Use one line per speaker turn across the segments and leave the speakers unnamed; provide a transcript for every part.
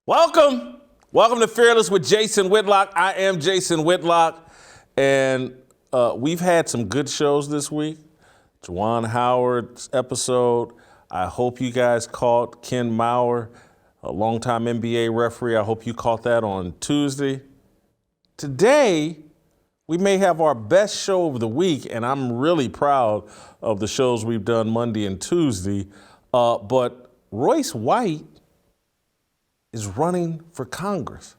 Welcome to Fearless with Jason Whitlock. I am Jason Whitlock, and we've had some good shows this week. Juwan Howard's episode. I hope you guys caught Ken Maurer, a longtime NBA referee. I hope you caught that on Tuesday. Today, we may have our best show of the week, and I'm really proud of the shows we've done Monday and Tuesday. But Royce White is running for Congress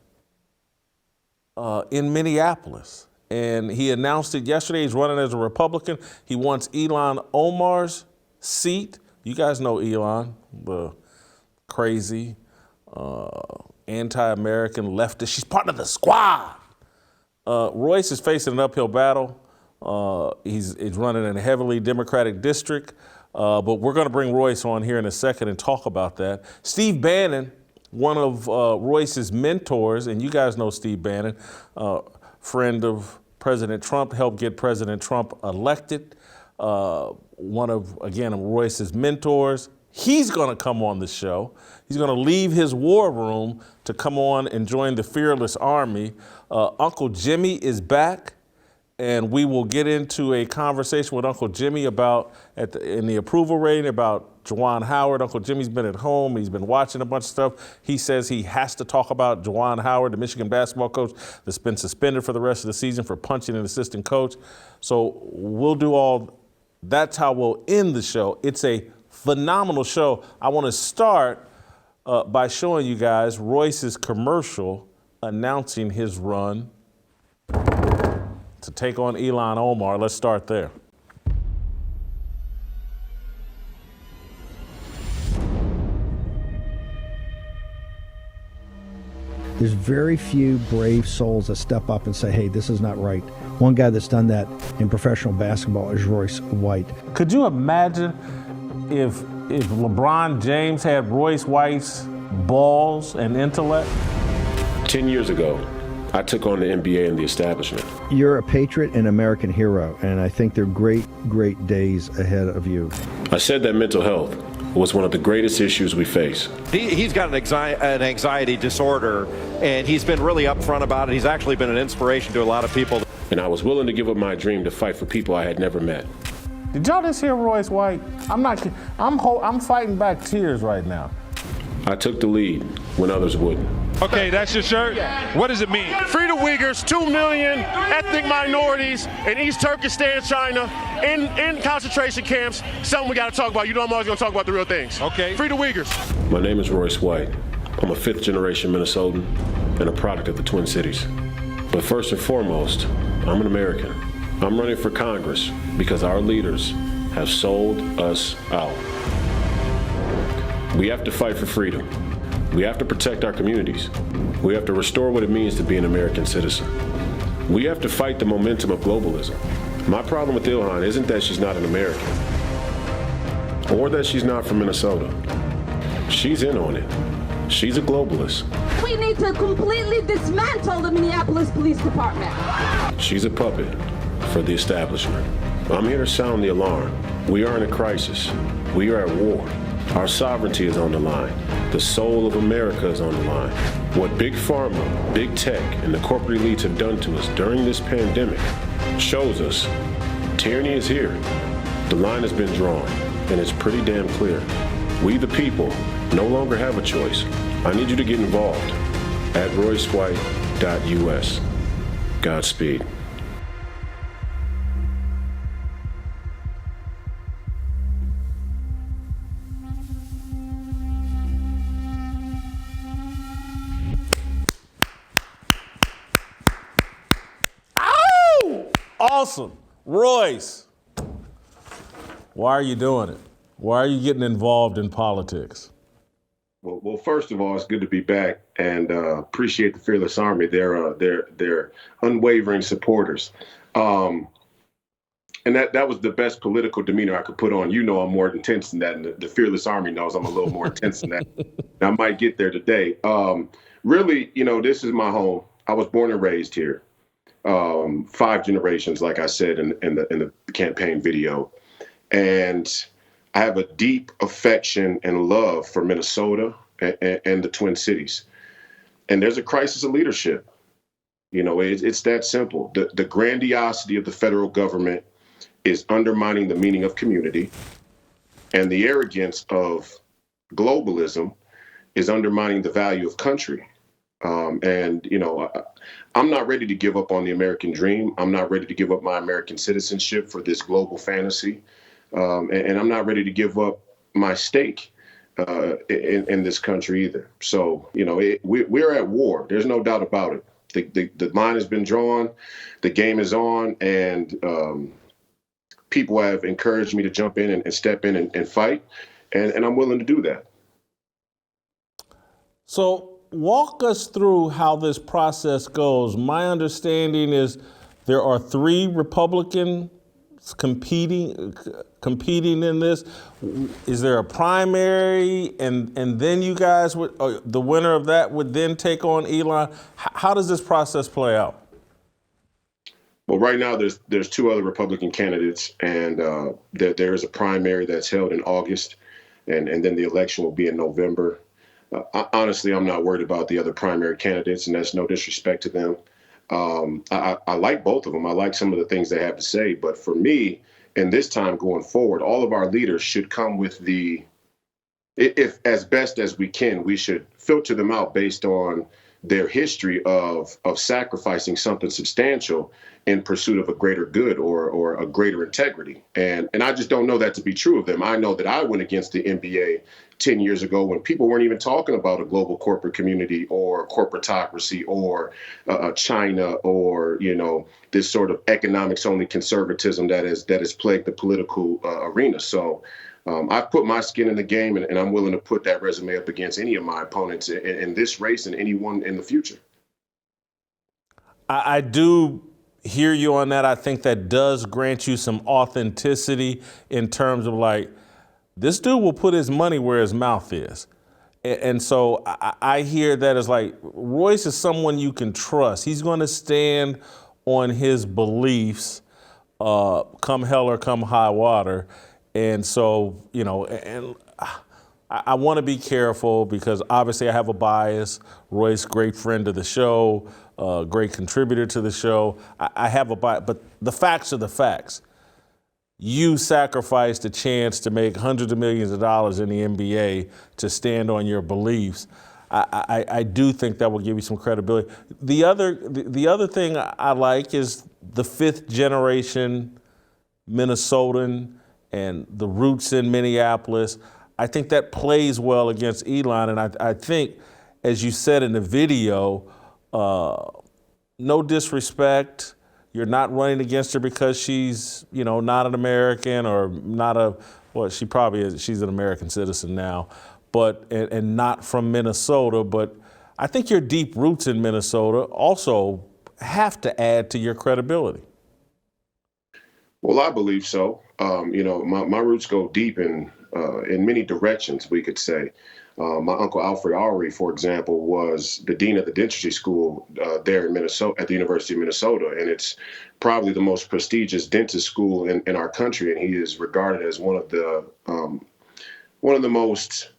in Minneapolis. And he announced it yesterday. He's running as a Republican. He wants Ilhan Omar's seat. You guys know Ilhan, the crazy, anti-American leftist. She's part of the squad. Royce is facing an uphill battle. He's running in a heavily Democratic district. But we're going to bring Royce on here in a second and talk about that. Steve Bannon, one of Royce's mentors, and you guys know Steve Bannon, friend of President Trump, helped get President Trump elected. One of Royce's mentors. He's going to come on the show. He's going to leave his war room to come on and join the Fearless Army. Uncle Jimmy is back, and we will get into a conversation with Uncle Jimmy about, in the approval rating, about Juwan Howard. Uncle Jimmy's been at home. He's been watching a bunch of stuff. He says he has to talk about Juwan Howard, the Michigan basketball coach that's been suspended for the rest of the season for punching an assistant coach. So we'll do all, that's how we'll end the show. It's a phenomenal show. I want to start by showing you guys Royce's commercial announcing his run to take on Ilhan Omar. Let's start there.
There's very few brave souls that step up and say, hey, this is not right. One guy that's done that in professional basketball is Royce White.
Could you imagine if LeBron James had Royce White's balls and intellect?
10 years ago, I took on the NBA and the establishment. You're
a patriot and American hero, and I think they're great, great days ahead of you.
I said that mental health was one of the greatest issues we face.
He's got an anxiety disorder, and he's been really upfront about it. He's actually been an inspiration to a lot of people.
And I was willing to give up my dream to fight for people I had never met.
Did y'all just hear Royce White? I'm fighting back tears right now.
I took the lead when others wouldn't.
Okay, that's your shirt? What does it mean?
Free the Uyghurs, 2 million ethnic minorities in East Turkestan, China, in concentration camps. Something we got to talk about. You know I'm always going to talk about the real things.
Okay.
Free the Uyghurs.
My name is Royce White. I'm a 5th-generation Minnesotan and a product of the Twin Cities. But first and foremost, I'm an American. I'm running for Congress because our leaders have sold us out. We have to fight for freedom. We have to protect our communities. We have to restore what it means to be an American citizen. We have to fight the momentum of globalism. My problem with Ilhan isn't that she's not an American or that she's not from Minnesota. She's in on it. She's a globalist.
We need to completely dismantle the Minneapolis Police Department.
She's a puppet for the establishment. I'm here to sound the alarm. We are in a crisis. We are at war. Our sovereignty is on the line. The soul of America is on the line. What Big Pharma, Big Tech, and the corporate elites have done to us during this pandemic shows us tyranny is here. The line has been drawn, and it's pretty damn clear. We, the people, no longer have a choice. I need you to get involved at roycewhite.us. Godspeed.
Awesome. Royce, why are you doing it? Why are you getting involved in politics?
Well, first of all, it's good to be back and appreciate the Fearless Army. They're unwavering supporters. And that was the best political demeanor I could put on. You know I'm more intense than that, and the Fearless Army knows I'm a little more intense than that. And I might get there today. Really, this is my home. I was born and raised here. 5 generations, like I said in the campaign video. And I have a deep affection and love for Minnesota and the Twin Cities. And there's a crisis of leadership. It's that simple. The grandiosity of the federal government is undermining the meaning of community, and the arrogance of globalism is undermining the value of country. I'm not ready to give up on the American dream. I'm not ready to give up my American citizenship for this global fantasy. And I'm not ready to give up my stake in this country either. So, we're at war. There's no doubt about it. The line has been drawn, the game is on, and people have encouraged me to jump in and step in and fight, and I'm willing to do that.
So walk us through how this process goes. My understanding is there are 3 Republicans competing in this. Is there a primary, and then you guys would, the winner of that would then take on Ilhan? How does this process play out?
Well, right now there's 2 other Republican candidates, and there is a primary that's held in August, and then the election will be in November. Honestly, I'm not worried about the other primary candidates, and that's no disrespect to them. I like both of them. I like some of the things they have to say. But for me, in this time going forward, all of our leaders should come with if as best as we can, we should filter them out based on their history of sacrificing something substantial in pursuit of a greater good or a greater integrity. And I just don't know that to be true of them. I know that I went against the NBA 10 years ago when people weren't even talking about a global corporate community or corporatocracy or China or, this sort of economics only conservatism that has plagued the political arena. So I've put my skin in the game, and I'm willing to put that resume up against any of my opponents in this race and anyone in the future.
I do hear you on that. I think that does grant you some authenticity in terms of this dude will put his money where his mouth is. And so I hear that as Royce is someone you can trust. He's going to stand on his beliefs, come hell or come high water. And so, and I want to be careful because obviously I have a bias. Royce, great friend of the show, great contributor to the show. I have a bias, but the facts are the facts. You sacrificed a chance to make hundreds of millions of dollars in the NBA to stand on your beliefs. I do think that will give you some credibility. The other thing I like is the 5th generation Minnesotan and the roots in Minneapolis. I think that plays well against Ilhan, and I think, as you said in the video, no disrespect. You're not running against her because she's, not an American or not she probably is. She's an American citizen now, but and not from Minnesota. But I think your deep roots in Minnesota also have to add to your credibility.
Well, I believe so. My roots go deep in many directions, we could say. My uncle Alfred Aury, for example, was the dean of the dentistry school there in Minnesota, at the University of Minnesota, and it's probably the most prestigious dentist school in our country. And he is regarded as one of the most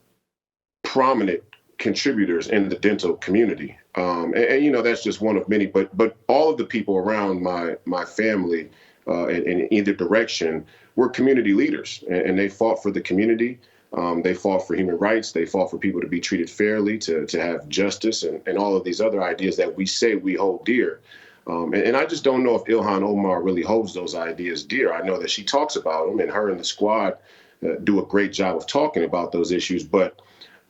prominent contributors in the dental community. And that's just one of many. But all of the people around my family in either direction were community leaders, and they fought for the community. They fought for human rights. They fought for people to be treated fairly, to have justice, and all of these other ideas that we say we hold dear. And I just don't know if Ilhan Omar really holds those ideas dear. I know that she talks about them, and her and the squad do a great job of talking about those issues. But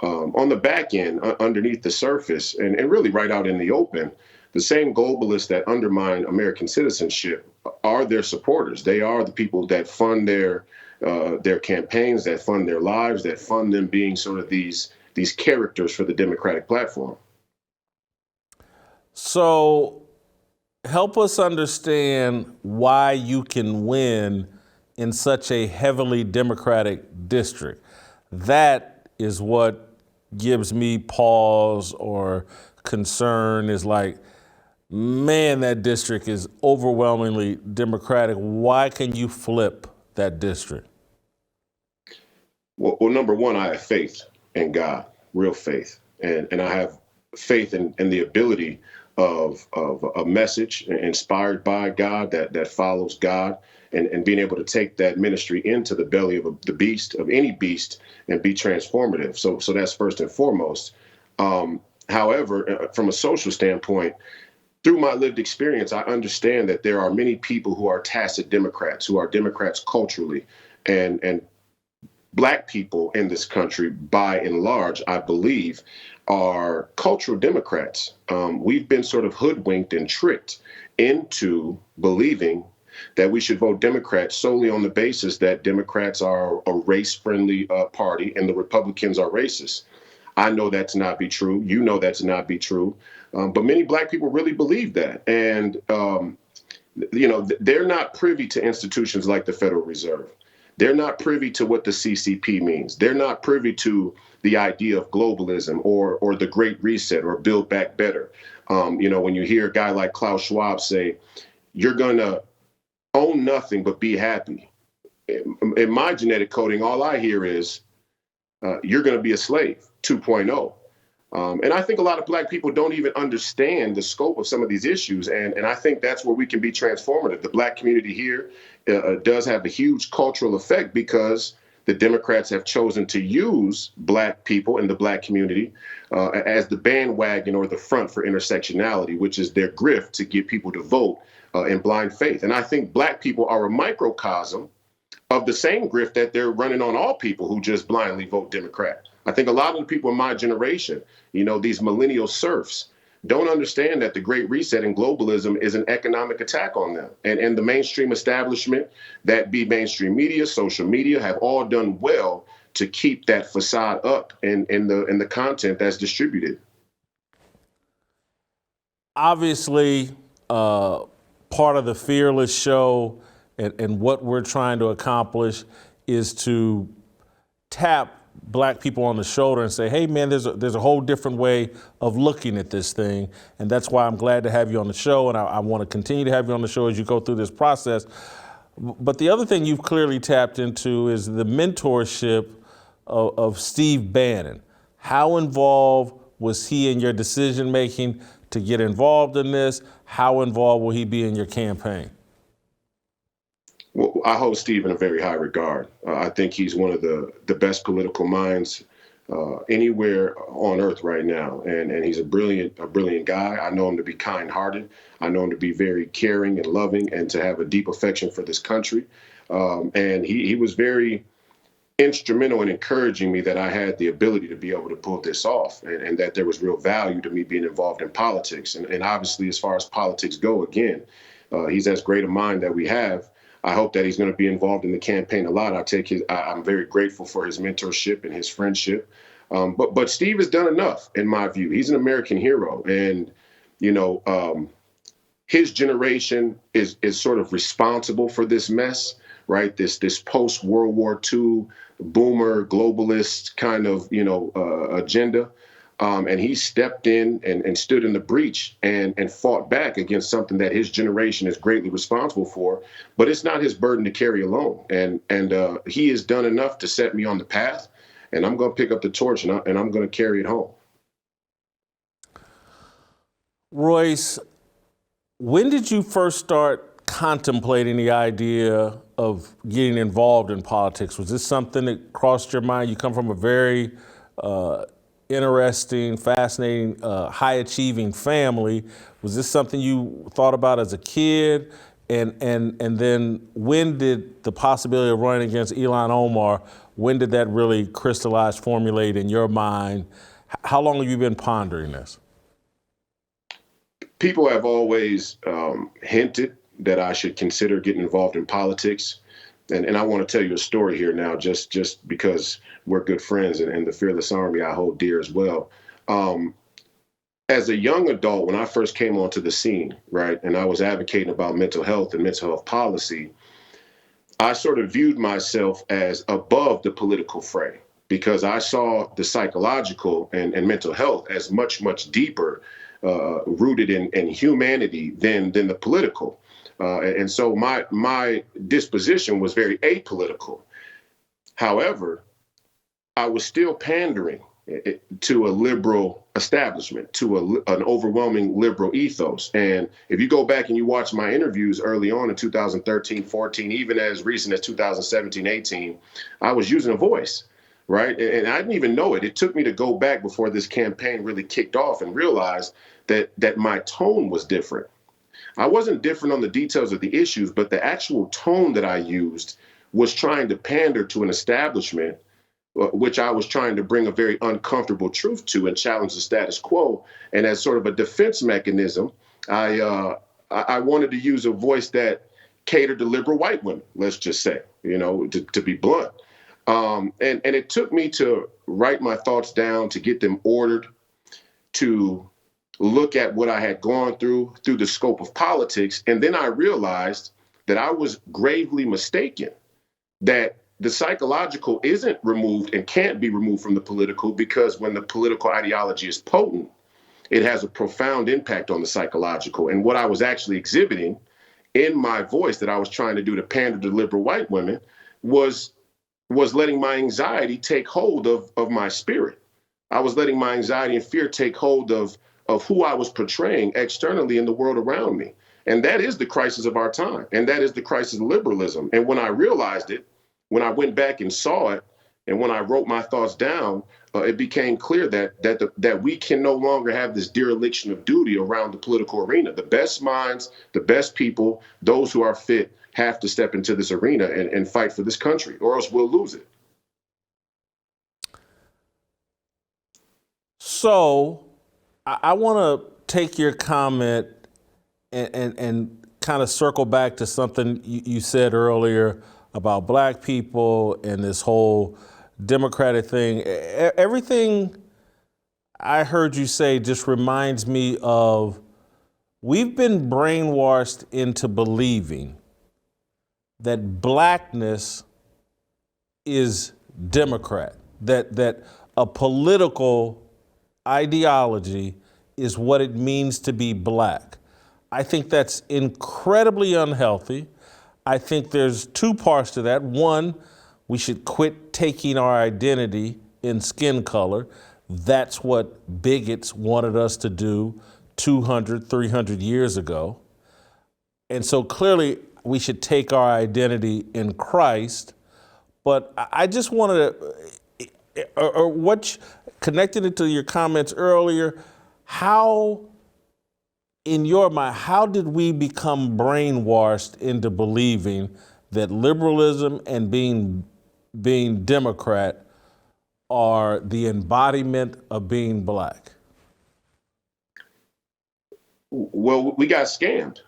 on the back end, underneath the surface, and really right out in the open, the same globalists that undermine American citizenship are their supporters. They are the people that fund their campaigns, that fund their lives, that fund them being sort of these characters for the Democratic platform.
So help us understand why you can win in such a heavily Democratic district. That is what gives me pause or concern, is man, that district is overwhelmingly Democratic. Why can you flip that district?
Well, number one, I have faith in God, real faith. And I have faith in the ability of a message inspired by God that follows God, and being able to take that ministry into the belly of the beast, of any beast, and be transformative. So that's first and foremost. However, from a social standpoint, through my lived experience, I understand that there are many people who are tacit Democrats, who are Democrats culturally, and Black people in this country, by and large, I believe, are cultural Democrats. We've been sort of hoodwinked and tricked into believing that we should vote Democrat solely on the basis that Democrats are a race-friendly party and the Republicans are racist. I know that to not be true. You know that to not be true. But many Black people really believe that. And, they're not privy to institutions like the Federal Reserve. They're not privy to what the CCP means. They're not privy to the idea of globalism or the Great Reset or Build Back Better. When you hear a guy like Klaus Schwab say, you're going to own nothing but be happy. In my genetic coding, all I hear is, you're going to be a slave 2.0. And I think a lot of Black people don't even understand the scope of some of these issues. And I think that's where we can be transformative. The Black community here does have a huge cultural effect because the Democrats have chosen to use Black people in the Black community as the bandwagon or the front for intersectionality, which is their grift to get people to vote in blind faith. And I think Black people are a microcosm of the same grift that they're running on all people who just blindly vote Democrat. I think a lot of the people in my generation, these millennial serfs, don't understand that the Great Reset and globalism is an economic attack on them. And the mainstream establishment, that be mainstream media, social media, have all done well to keep that facade up in the content that's distributed.
Obviously, part of the Fearless show and what we're trying to accomplish is to tap Black people on the shoulder and say, hey, man, there's a whole different way of looking at this thing. And that's why I'm glad to have you on the show. And I want to continue to have you on the show as you go through this process. But the other thing you've clearly tapped into is the mentorship of Steve Bannon. How involved was he in your decision making to get involved in this? How involved will he be in your campaign?
Well, I hold Steve in a very high regard. I think he's one of the best political minds anywhere on earth right now. And he's a brilliant guy. I know him to be kind-hearted. I know him to be very caring and loving and to have a deep affection for this country. And he was very instrumental in encouraging me that I had the ability to be able to pull this off and that there was real value to me being involved in politics. And obviously, as far as politics go, again, he's as great a mind that we have. I hope that he's going to be involved in the campaign a lot. I'm very grateful for his mentorship and his friendship. But Steve has done enough, in my view. He's an American hero. And, his generation is sort of responsible for this mess, right? This post-World War II boomer globalist kind of, agenda. And he stepped in and stood in the breach and fought back against something that his generation is greatly responsible for. But it's not his burden to carry alone. And he has done enough to set me on the path. And I'm going to pick up the torch and I'm going to carry it home.
Royce, when did you first start contemplating the idea of getting involved in politics? Was this something that crossed your mind? You come from a very interesting, fascinating, high-achieving family. Was this something you thought about as a kid? And then when did the possibility of running against Ilhan Omar, when did that really crystallize, formulate in your mind? How long have you been pondering this?
People have always hinted that I should consider getting involved in politics. And I want to tell you a story here now, just because we're good friends and the Fearless Army I hold dear as well. As a young adult, when I first came onto the scene, right, and I was advocating about mental health and mental health policy, I sort of viewed myself as above the political fray because I saw the psychological and mental health as much, much deeper, rooted in humanity than the political. And so my disposition was very apolitical. However, I was still pandering to a liberal establishment, to an overwhelming liberal ethos. And if you go back and you watch my interviews early on in 2013, 14, even as recent as 2017, 18, I was using a voice, right? And I didn't even know it. It took me to go back before this campaign really kicked off and realize that my tone was different. I wasn't different on the details of the issues, but the actual tone that I used was trying to pander to an establishment which I was trying to bring a very uncomfortable truth to and challenge the status quo. And as sort of a defense mechanism, I wanted to use a voice that catered to liberal white women, let's just say, to be blunt. And it took me to write my thoughts down, to get them ordered, to look at what I had gone through the scope of politics. And then I realized that I was gravely mistaken, that the psychological isn't removed and can't be removed from the political, because when the political ideology is potent, it has a profound impact on the psychological. And what I was actually exhibiting in my voice that I was trying to do to pander to liberal white women was letting my anxiety take hold of my spirit. I was letting my anxiety and fear take hold of who I was portraying externally in the world around me. And that is the crisis of our time. And that is the crisis of liberalism. And when I realized it, when I went back and saw it, and when I wrote my thoughts down, it became clear that we can no longer have this dereliction of duty around the political arena. The best minds, the best people, those who are fit, have to step into this arena and fight for this country, or else we'll lose it.
So I want to take your comment and kind of circle back to something you said earlier about black people and this whole Democratic thing. Everything I heard you say just reminds me of, we've been brainwashed into believing that blackness is Democrat, that a political ideology is what it means to be black. I think that's incredibly unhealthy. I think there's two parts to that. One, we should quit taking our identity in skin color. That's what bigots wanted us to do 200, 300 years ago. And so clearly we should take our identity in Christ. But I just wanted to, connected it to your comments earlier, how, in your mind, how did we become brainwashed into believing that liberalism and being Democrat are the embodiment of being black?
Well, we got scammed.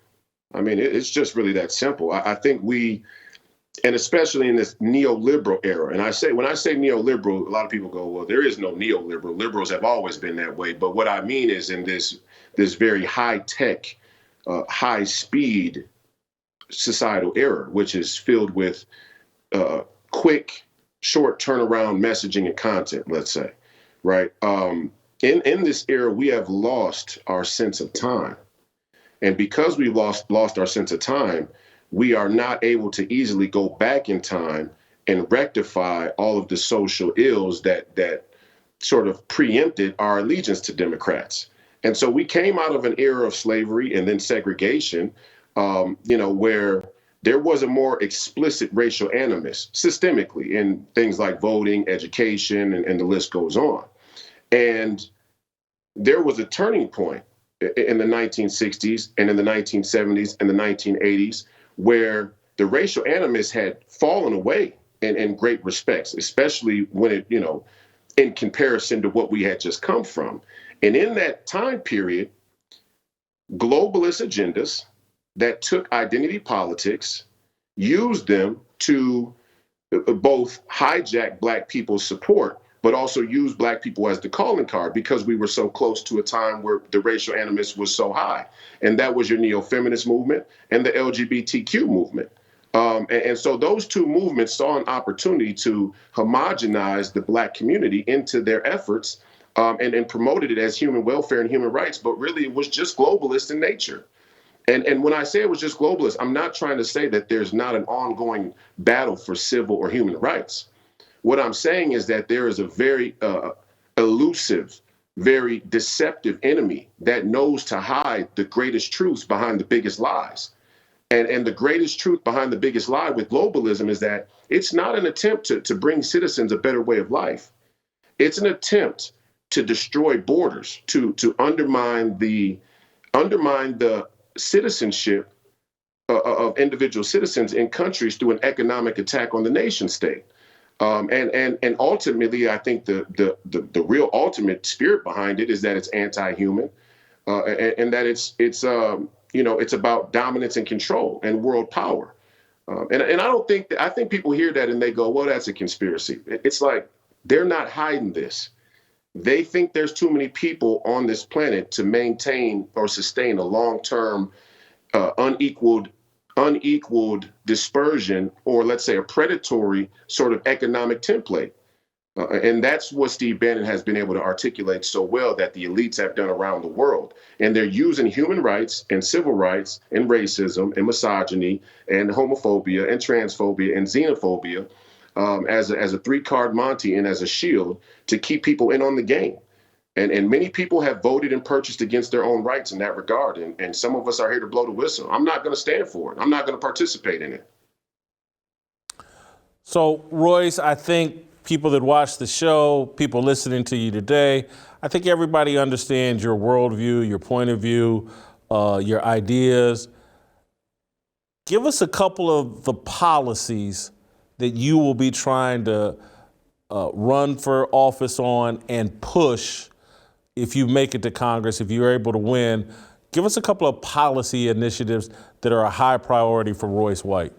I mean, it's just really that simple. I think we, and especially in this neoliberal era, and when I say neoliberal, a lot of people go, well, there is no neoliberal. Liberals have always been that way. But what I mean is in this very high-tech, high-speed societal era, which is filled with quick, short turnaround messaging and content, let's say, right? In this era, we have lost our sense of time. And because we've lost our sense of time, we are not able to easily go back in time and rectify all of the social ills that sort of preempted our allegiance to Democrats. And so we came out of an era of slavery and then segregation, where there was a more explicit racial animus systemically in things like voting, education, and the list goes on. And there was a turning point in the 1960s and in the 1970s and the 1980s where the racial animus had fallen away in great respects, especially when it, in comparison to what we had just come from. And in that time period, globalist agendas that took identity politics, used them to both hijack Black people's support, but also use Black people as the calling card because we were so close to a time where the racial animus was so high. And that was your neo-feminist movement and the LGBTQ movement. And so those two movements saw an opportunity to homogenize the Black community into their efforts and promoted it as human welfare and human rights, but really it was just globalist in nature. And when I say it was just globalist, I'm not trying to say that there's not an ongoing battle for civil or human rights. What I'm saying is that there is a very elusive, very deceptive enemy that knows to hide the greatest truths behind the biggest lies. And the greatest truth behind the biggest lie with globalism is that it's not an attempt to bring citizens a better way of life. It's an attempt to destroy borders, to undermine the citizenship of individual citizens in countries through an economic attack on the nation state. And ultimately, I think the real ultimate spirit behind it is that it's anti-human, and that it's about dominance and control and world power. And I don't think I think people hear that and they go, well, that's a conspiracy. It's like they're not hiding this. They think there's too many people on this planet to maintain or sustain a long-term unequaled dispersion, or let's say a predatory sort of economic template. And that's what Steve Bannon has been able to articulate so well, that the elites have done around the world. And they're using human rights and civil rights and racism and misogyny and homophobia and transphobia and xenophobia as a three-card Monty and as a shield to keep people in on the game. And many people have voted and purchased against their own rights in that regard. And some of us are here to blow the whistle. I'm not going to stand for it. I'm not going to participate in it.
So, Royce, I think people that watch the show, people listening to you today, I think everybody understands your worldview, your point of view, your ideas. Give us a couple of the policies that you will be trying to run for office on and push if you make it to Congress, if you're able to win. Give us a couple of policy initiatives that are a high priority for Royce White.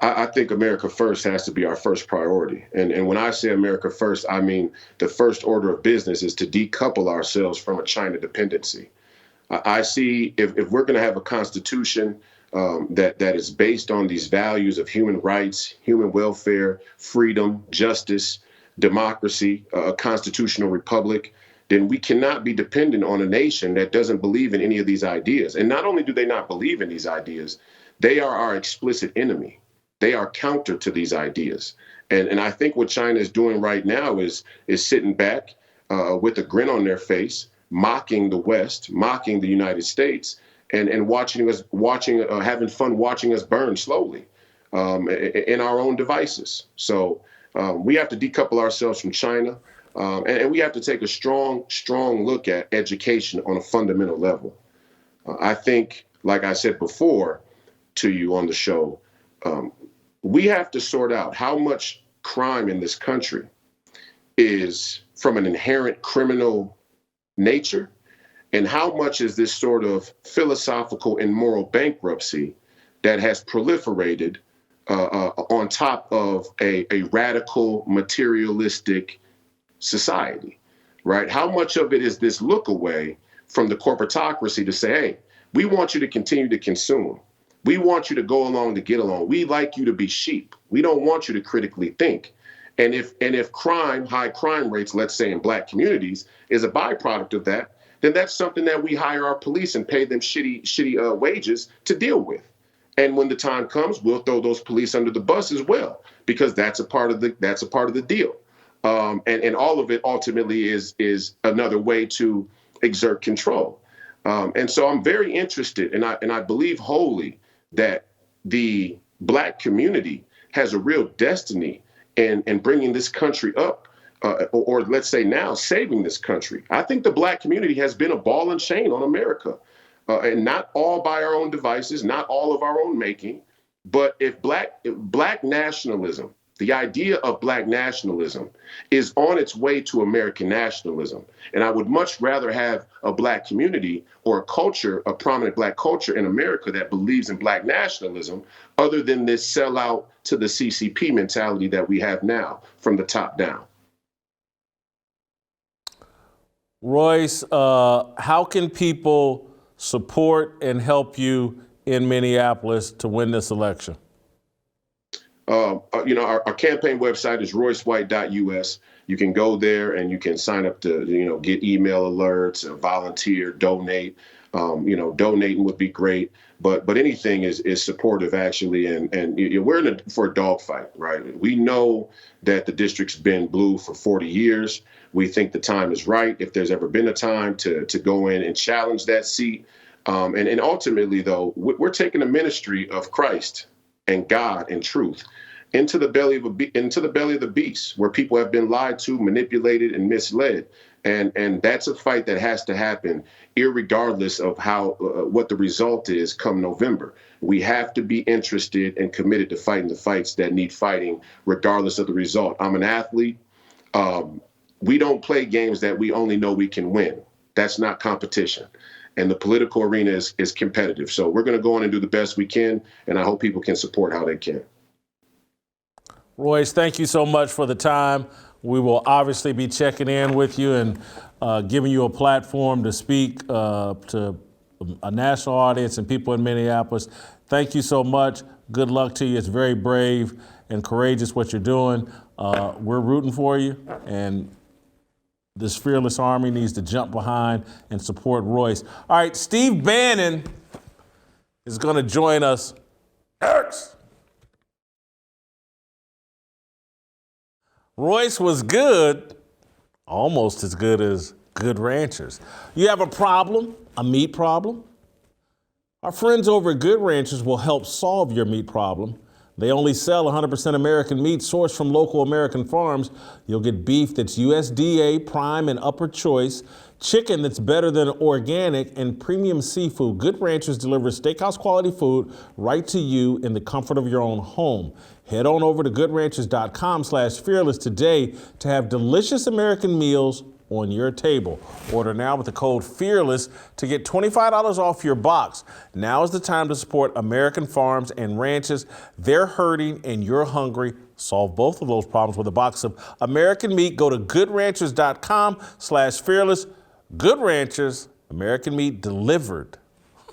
I think America first has to be our first priority. And when I say America first, I mean the first order of business is to decouple ourselves from a China dependency. I see if we're going to have a constitution that is based on these values of human rights, human welfare, freedom, justice, democracy, a constitutional republic, then we cannot be dependent on a nation that doesn't believe in any of these ideas. And not only do they not believe in these ideas, they are our explicit enemy. They are counter to these ideas. And I think what China is doing right now is sitting back with a grin on their face, mocking the West, mocking the United States, and having fun watching us burn slowly in our own devices. So we have to decouple ourselves from China, and we have to take a strong look at education on a fundamental level. I think, like I said before to you on the show, we have to sort out how much crime in this country is from an inherent criminal nature, and how much is this sort of philosophical and moral bankruptcy that has proliferated on top of a radical materialistic society, right? How much of it is this look away from the corporatocracy to say, hey, we want you to continue to consume. We want you to go along to get along. We like you to be sheep. We don't want you to critically think. And if crime, high crime rates, let's say in Black communities, is a byproduct of that, then that's something that we hire our police and pay them shitty wages to deal with. And when the time comes, we'll throw those police under the bus as well, because that's a part of the deal. And all of it ultimately is another way to exert control. And so I'm very interested, and I believe wholly that the Black community has a real destiny in bringing this country up, or let's say now saving this country. I think the Black community has been a ball and chain on America, and not all by our own devices, not all of our own making. But if Black nationalism, the idea of Black nationalism, is on its way to American nationalism, and I would much rather have a Black community or a culture, a prominent Black culture in America that believes in Black nationalism, other than this sellout to the CCP mentality that we have now from the top down.
Royce, how can people support and help you in Minneapolis to win this election? Our campaign website is roycewhite.us. You can go there and you can sign up to, get email alerts, volunteer, donate.
Donating would be great, but anything is supportive, actually. And we're for a dogfight, right? We know that the district's been blue for 40 years. We think the time is right, if there's ever been a time, to go in and challenge that seat. And ultimately, though, we're taking the ministry of Christ and God and truth into the belly of the beast, where people have been lied to, manipulated, and misled. And that's a fight that has to happen, irregardless of how what the result is come November. We have to be interested and committed to fighting the fights that need fighting, regardless of the result. I'm an athlete. We don't play games that we only know we can win. That's not competition. And the political arena is competitive. So we're going to go in and do the best we can, and I hope people can support how they can.
Royce, thank you so much for the time. We will obviously be checking in with you and giving you a platform to speak to a national audience and people in Minneapolis. Thank you so much. Good luck to you. It's very brave and courageous what you're doing. We're rooting for you, and this fearless army needs to jump behind and support Royce. All right, Steve Bannon is going to join us. Royce was good, almost as good as Good Ranchers. You have a problem, a meat problem? Our friends over at Good Ranchers will help solve your meat problem. They only sell 100% American meat sourced from local American farms. You'll get beef that's USDA, prime, and upper choice, chicken that's better than organic, and premium seafood. Good Ranchers delivers steakhouse quality food right to you in the comfort of your own home. Head on over to goodranchers.com/fearless today to have delicious American meals on your table. Order now with the code FEARLESS to get $25 off your box. Now is the time to support American farms and ranches. They're hurting and you're hungry. Solve both of those problems with a box of American meat. Go to goodranchers.com/fearless. Good Ranchers, American meat delivered.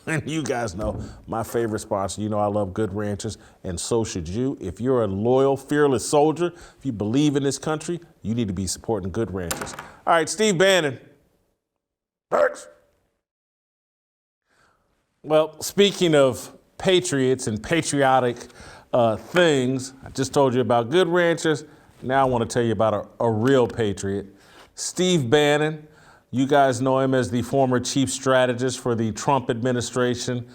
And you guys know my favorite sponsor. You know I love Good Ranchers, and so should you. If you're a loyal, fearless soldier, if you believe in this country, you need to be supporting Good Ranchers. All right, Steve Bannon. Well, speaking of patriots and patriotic things, I just told you about Good Ranchers. Now I want to tell you about a real patriot, Steve Bannon. You guys know him as the former chief strategist for the Trump administration,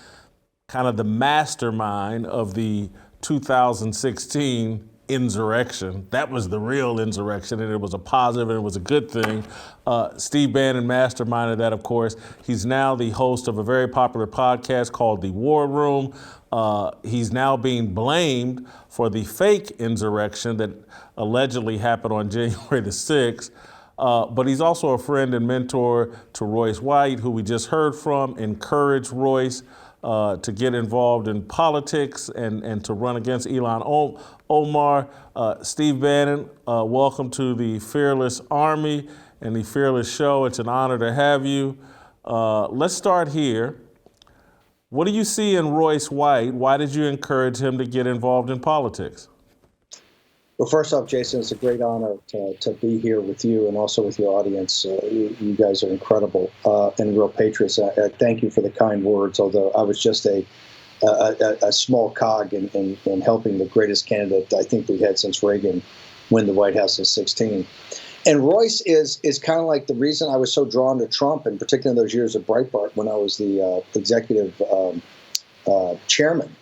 kind of the mastermind of the 2016 insurrection. That was the real insurrection, and it was a positive and it was a good thing. Steve Bannon masterminded that, of course. He's now the host of a very popular podcast called The War Room. He's now being blamed for the fake insurrection that allegedly happened on January the 6th. But he's also a friend and mentor to Royce White, who we just heard from, encouraged Royce to get involved in politics and to run against Ilhan Omar. Steve Bannon, welcome to the Fearless Army and the Fearless Show. It's an honor to have you. Let's start here. What do you see in Royce White? Why did you encourage him to get involved in politics?
Well, first off, Jason, it's a great honor to be here with you and also with your audience. You guys are incredible and real patriots. I thank you for the kind words, although I was just a small cog in helping the greatest candidate I think we've had since Reagan win the White House in 2016. And Royce is kind of like the reason I was so drawn to Trump, and particularly in those years of Breitbart when I was the executive chairman.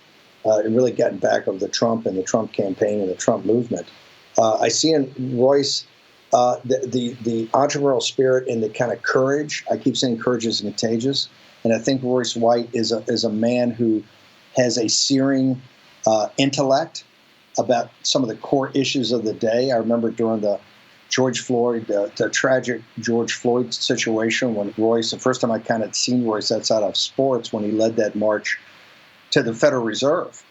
And really getting back of the Trump and the Trump campaign and the Trump movement. I see in Royce the entrepreneurial spirit and the kind of courage. I keep saying courage is contagious. And I think Royce White is a man who has a searing intellect about some of the core issues of the day. I remember during the the tragic George Floyd situation when Royce, the first time I kind of seen Royce outside of sports, when he led that march to the Federal Reserve.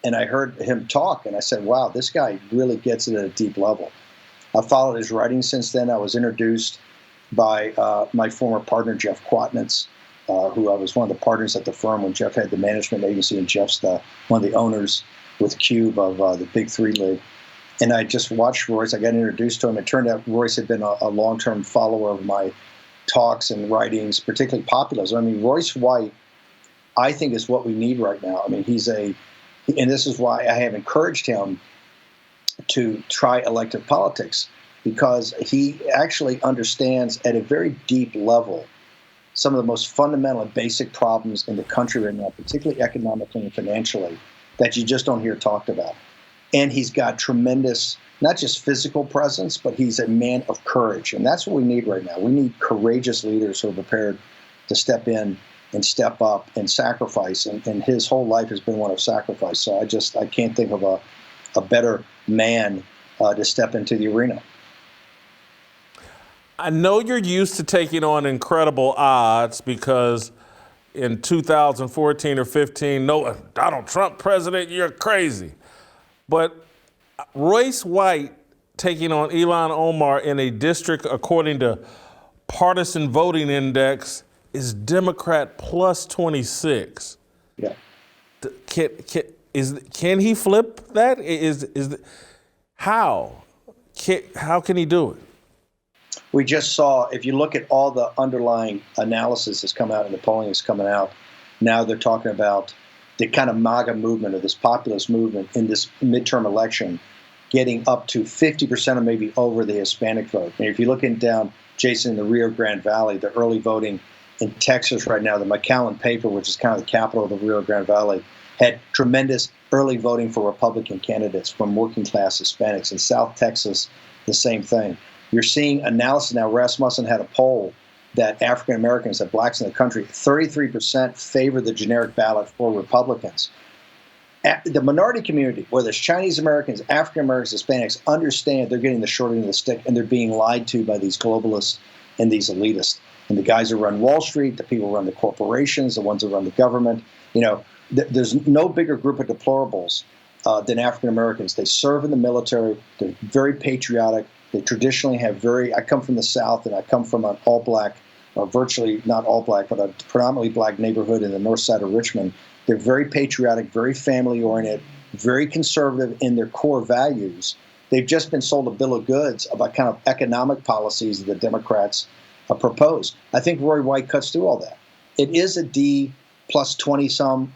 And I heard him talk, and I said, wow, this guy really gets it at a deep level. I followed his writing since then. I was introduced by my former partner, Jeff Quatnitz, who I was one of the partners at the firm when Jeff had the management agency, and Jeff's one of the owners with Cube of the Big Three League. And I just watched Royce. I got introduced to him. It turned out Royce had been a long-term follower of my talks and writings, particularly populism. I mean, Royce White, I think, is what we need right now. I mean, and this is why I have encouraged him to try elective politics, because he actually understands at a very deep level some of the most fundamental and basic problems in the country right now, particularly economically and financially, that you just don't hear talked about. And he's got tremendous, not just physical presence, but he's a man of courage. And that's what we need right now. We need courageous leaders who are prepared to step in and step up and sacrifice. And his whole life has been one of sacrifice. So I can't think of a better man to step into the arena.
I know you're used to taking on incredible odds because in 2014 or 15, no, Donald Trump president, you're crazy. But Royce White taking on Ilhan Omar in a district, according to Partisan Voting Index, is Democrat plus 26.
Yeah.
Can he flip that? How can he do it?
We just saw, if you look at all the underlying analysis that's come out and the polling that's coming out, now they're talking about the kind of MAGA movement or this populist movement in this midterm election getting up to 50% or maybe over the Hispanic vote. And if you're looking down, Jason, in the Rio Grande Valley, the early voting in Texas right now, the McAllen paper, which is kind of the capital of the Rio Grande Valley, had tremendous early voting for Republican candidates from working class Hispanics. In South Texas, the same thing. You're seeing analysis now. Rasmussen had a poll that African Americans, that blacks in the country, 33% favor the generic ballot for Republicans. The minority community, whether it's Chinese Americans, African Americans, Hispanics, understand they're getting the short end of the stick and they're being lied to by these globalists and these elitists. And the guys who run Wall Street, the people who run the corporations, the ones who run the government, there's no bigger group of deplorables than African Americans. They serve in the military. They're very patriotic. They traditionally have I come from the South, and I come from an all-black, or virtually not all-black, but a predominantly black neighborhood in the north side of Richmond. They're very patriotic, very family-oriented, very conservative in their core values. They've just been sold a bill of goods about kind of economic policies that the Democrats propose. I think Roy White cuts through all that. It is a D plus 20-some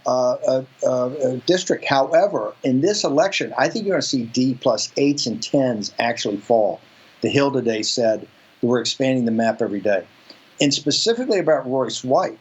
district. However, in this election, I think you're going to see D plus 8s and 10s actually fall. The Hill today said that we're expanding the map every day. And specifically about Royce White,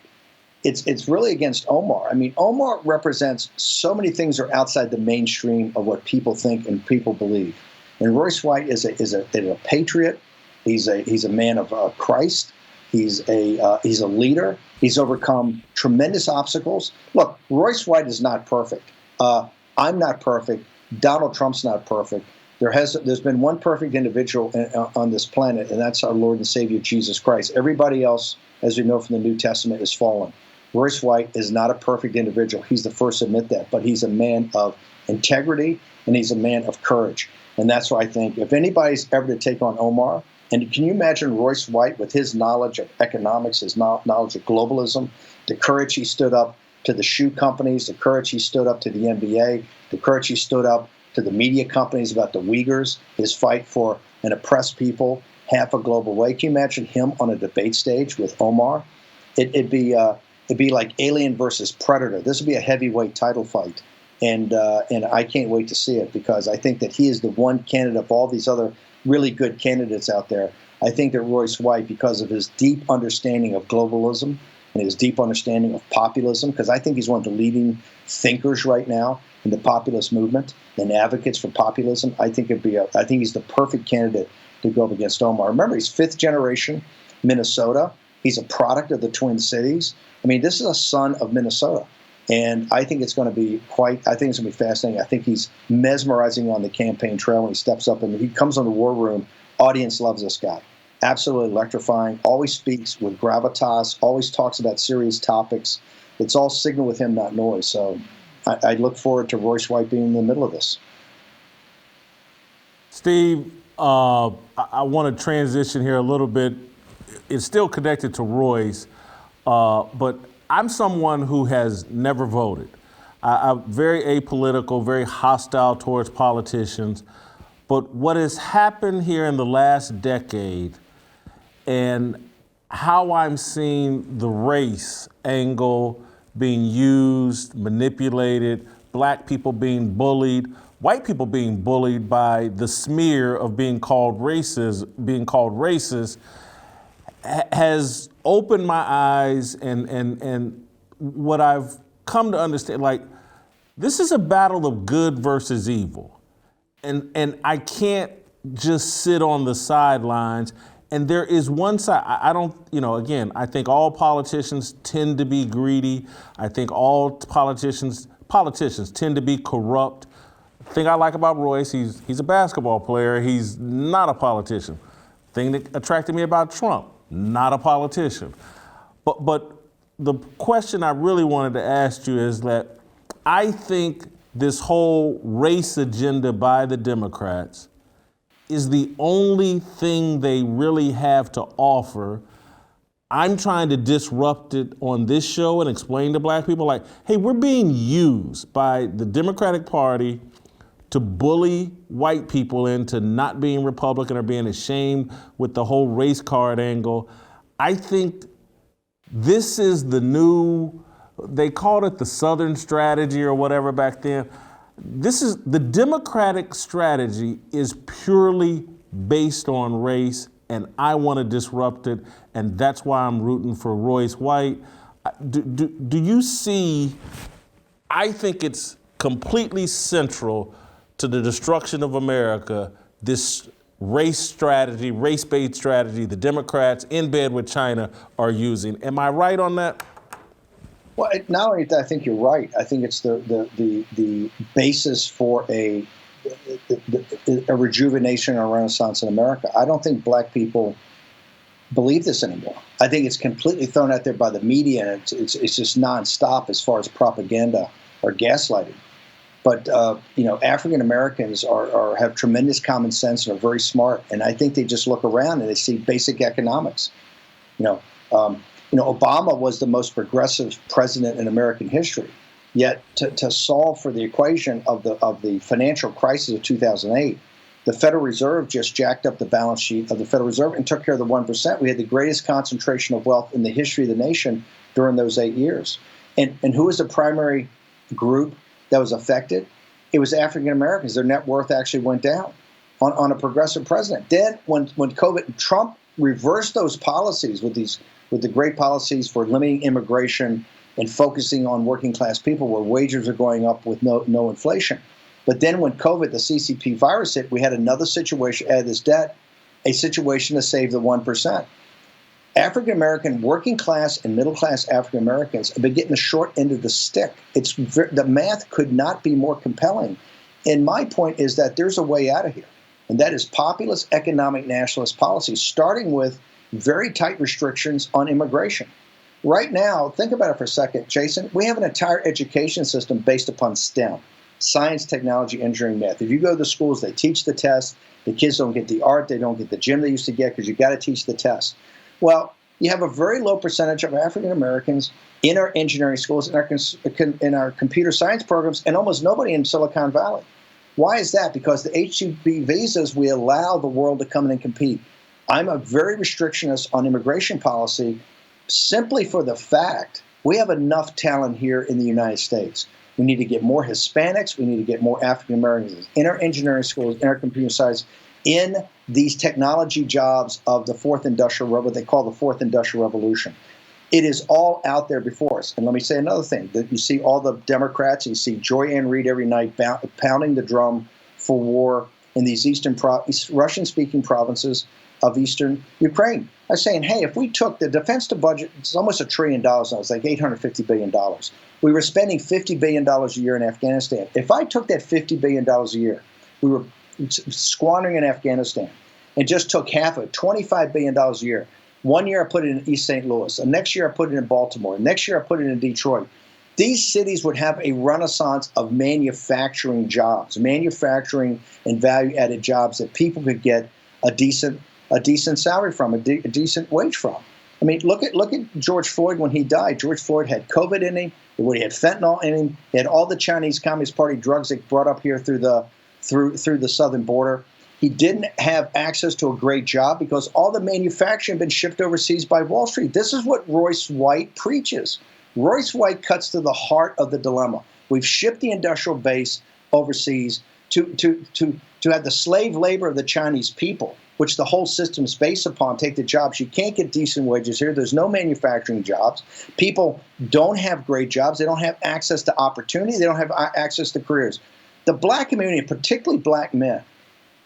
it's really against Omar. I mean, Omar represents so many things that are outside the mainstream of what people think and people believe. And Royce White is a patriot. He's a man of Christ. He's a leader. He's overcome tremendous obstacles. Look, Royce White is not perfect. I'm not perfect. Donald Trump's not perfect. There's been one perfect individual on this planet, and that's our Lord and Savior Jesus Christ. Everybody else, as we know from the New Testament, is fallen. Royce White is not a perfect individual. He's the first to admit that, but he's a man of integrity and he's a man of courage. And that's why I think if anybody's ever to take on Omar, and can you imagine Royce White with his knowledge of economics, his knowledge of globalism, the courage he stood up to the shoe companies, the courage he stood up to the NBA, the courage he stood up to the media companies about the Uyghurs, his fight for an oppressed people, half a global way. Can you imagine him on a debate stage with Omar? It'd be like Alien versus Predator. This would be a heavyweight title fight. And I can't wait to see it because I think that he is the one candidate of all these other really good candidates out there. I think that Royce White, because of his deep understanding of globalism and his deep understanding of populism, because I think he's one of the leading thinkers right now in the populist movement and advocates for populism, I think he's the perfect candidate to go up against Omar. Remember, he's fifth generation Minnesota. He's a product of the Twin Cities. I mean, this is a son of Minnesota. And I think it's going to be fascinating. I think he's mesmerizing on the campaign trail when he steps up and he comes on the war room. Audience loves this guy. Absolutely electrifying. Always speaks with gravitas. Always talks about serious topics. It's all signal with him, not noise. So I look forward to Royce White being in the middle of this.
Steve, I want to transition here a little bit. It's still connected to Royce, but I'm someone who has never voted. I'm very apolitical, very hostile towards politicians. But what has happened here in the last decade and how I'm seeing the race angle being used, manipulated, black people being bullied, white people being bullied by the smear of being called racist, has opened my eyes, and what I've come to understand, like, this is a battle of good versus evil. And I can't just sit on the sidelines. And there is one side, I don't, again, I think all politicians tend to be greedy. I think all politicians tend to be corrupt. The thing I like about Royce, he's a basketball player. He's not a politician. Thing that attracted me about Trump, not a politician. But the question I really wanted to ask you is that I think this whole race agenda by the Democrats is the only thing they really have to offer. I'm trying to disrupt it on this show and explain to black people, like, hey, we're being used by the Democratic Party to bully white people into not being Republican or being ashamed with the whole race card angle. I think this is the new, they called it the Southern strategy or whatever back then. This is, the Democratic strategy is purely based on race, and I want to disrupt it, and that's why I'm rooting for Royce White. Do you see, I think it's completely central to the destruction of America, this race strategy, race-based strategy the Democrats in bed with China are using. Am I right on that?
Well, not only that, I think you're right. I think it's the basis for a rejuvenation or renaissance in America. I don't think black people believe this anymore. I think it's completely thrown out there by the media, and it's just nonstop as far as propaganda or gaslighting. But African Americans have tremendous common sense and are very smart, and I think they just look around and they see basic economics. Obama was the most progressive president in American history. Yet to solve for the equation of the financial crisis of 2008, the Federal Reserve just jacked up the balance sheet of the Federal Reserve and took care of the 1%. We had the greatest concentration of wealth in the history of the nation during those 8 years. And who was the primary group that was affected? It was African Americans. Their net worth actually went down on a progressive president. Then when COVID, Trump reversed those policies with the great policies for limiting immigration and focusing on working class people where wages are going up with no inflation. But then when COVID, the CCP virus hit, we had another situation, add this debt, a situation to save the 1%. African American, working class and middle class African Americans have been getting the short end of the stick. The math could not be more compelling. And my point is that there's a way out of here, and that is populist economic nationalist policy, starting with very tight restrictions on immigration. Right now, think about it for a second, Jason. We have an entire education system based upon STEM, science, technology, engineering, math. If you go to the schools, they teach the test. The kids don't get the art. They don't get the gym they used to get because you got to teach the test. Well, you have a very low percentage of African Americans in our engineering schools, in our computer science programs, and almost nobody in Silicon Valley. Why is that? Because the H-2B visas, we allow the world to come in and compete. I'm a very restrictionist on immigration policy simply for the fact we have enough talent here in the United States. We need to get more Hispanics. We need to get more African Americans in our engineering schools, in our computer science, in these technology jobs of the fourth industrial revolution, what they call the fourth industrial revolution. It is all out there before us. And let me say another thing, that you see all the Democrats, you see Joy Ann Reid every night pounding the drum for war in these Russian-speaking provinces of eastern Ukraine. I was saying, hey, if we took the defense budget, it's almost $1 trillion now, it's like $850 billion. We were spending $50 billion a year in Afghanistan. If I took that $50 billion a year, we were squandering in Afghanistan, and just took half of it, $25 billion a year. 1 year I put it in East St. Louis. The next year I put it in Baltimore. Next year I put it in Detroit. These cities would have a renaissance of manufacturing jobs, manufacturing and value-added jobs that people could get a decent salary from, a decent wage from. I mean, look at George Floyd when he died. George Floyd had COVID in him. He had fentanyl in him. He had all the Chinese Communist Party drugs they brought up here through the southern border. He didn't have access to a great job because all the manufacturing had been shipped overseas by Wall Street. This is what Royce White preaches. Royce White cuts to the heart of the dilemma. We've shipped the industrial base overseas to have the slave labor of the Chinese people, which the whole system is based upon, take the jobs. You can't get decent wages here. There's no manufacturing jobs. People don't have great jobs. They don't have access to opportunity. They don't have access to careers. The black community, particularly black men,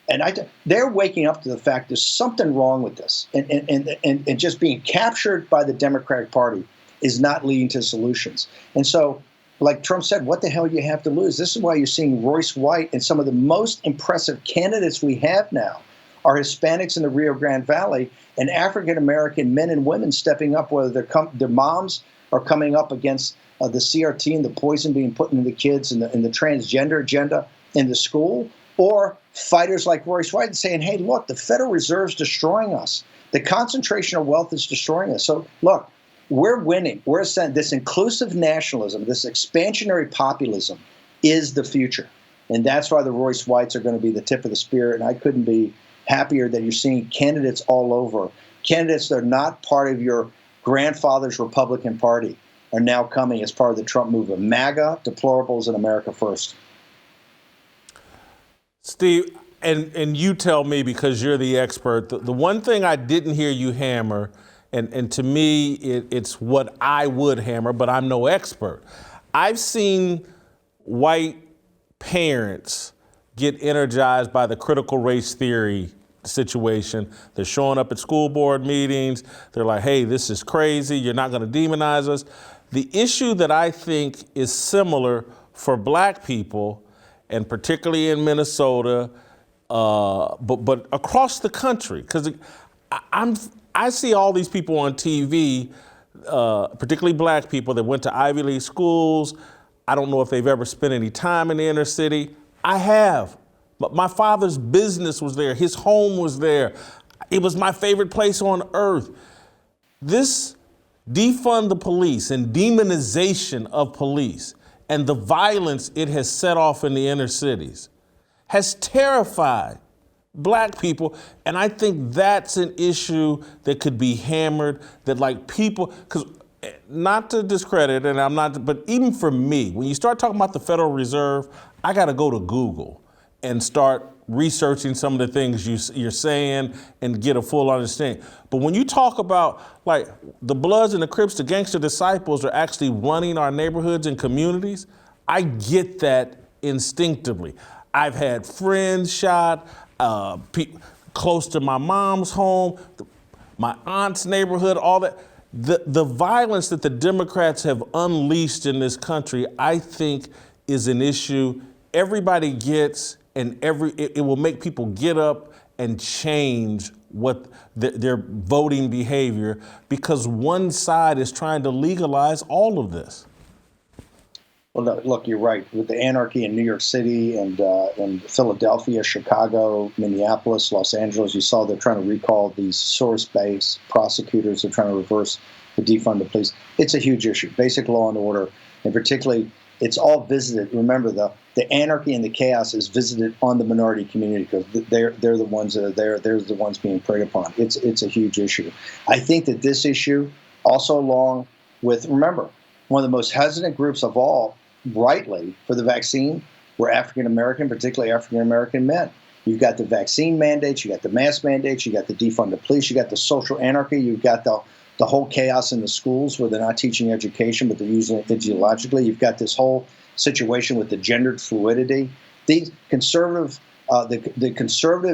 and they're waking up to the fact there's something wrong with this. And just being captured by the Democratic Party is not leading to solutions. And so, like Trump said, what the hell do you have to lose? This is why you're seeing Royce White and some of the most impressive candidates we have now are Hispanics in the Rio Grande Valley and African-American men and women stepping up, whether their moms are coming up against the CRT and the poison being put into the kids and the transgender agenda in the school, or fighters like Royce White saying, hey, look, the Federal Reserve's destroying us. The concentration of wealth is destroying us. So, look, we're winning. We're saying this inclusive nationalism, this expansionary populism is the future. And that's why the Royce Whites are going to be the tip of the spear. And I couldn't be happier that you're seeing candidates all over. Candidates that are not part of your grandfather's Republican Party are now coming as part of the Trump movement. MAGA, deplorables, and America first.
Steve, and you tell me, because you're the expert, the one thing I didn't hear you hammer, and to me, it's what I would hammer, but I'm no expert. I've seen white parents get energized by the critical race theory situation. They're showing up at school board meetings. They're like, hey, this is crazy. You're not going to demonize us. The issue that I think is similar for black people, and particularly in Minnesota, but across the country, because I see all these people on TV, particularly black people that went to Ivy League schools. I don't know if they've ever spent any time in the inner city. I have. But my father's business was there. His home was there. It was my favorite place on earth. This defund the police and demonization of police and the violence it has set off in the inner cities has terrified black people. And I think that's an issue that could be hammered, that like people, because not to discredit, and I'm not, but even for me, when you start talking about the Federal Reserve, I got to go to Google and start researching some of the things you're saying and get a full understanding. But when you talk about like the Bloods and the Crips, the gangster disciples are actually running our neighborhoods and communities, I get that instinctively. I've had friends shot, close to my mom's home, my aunt's neighborhood, all that. The violence that the Democrats have unleashed in this country, I think, is an issue everybody gets, and it will make people get up and change what their voting behavior, because one side is trying to legalize all of this.
Well, look, you're right. With the anarchy in New York City and Philadelphia, Chicago, Minneapolis, Los Angeles, you saw they're trying to recall these source-based prosecutors. They're trying to reverse the defund the police. It's a huge issue. Basic law and order, and particularly, it's all visited. Remember, the anarchy and the chaos is visited on the minority community because they're the ones that are there. They're the ones being preyed upon. It's a huge issue. I think that this issue, also along with, remember, one of the most hesitant groups of all, rightly, for the vaccine were African-American, particularly African-American men. You've got the vaccine mandates, you got the mask mandates, you got the defund the police, you got the social anarchy, you've got the whole chaos in the schools where they're not teaching education, but they're using it ideologically. You've got this whole situation with the gendered fluidity. The conservative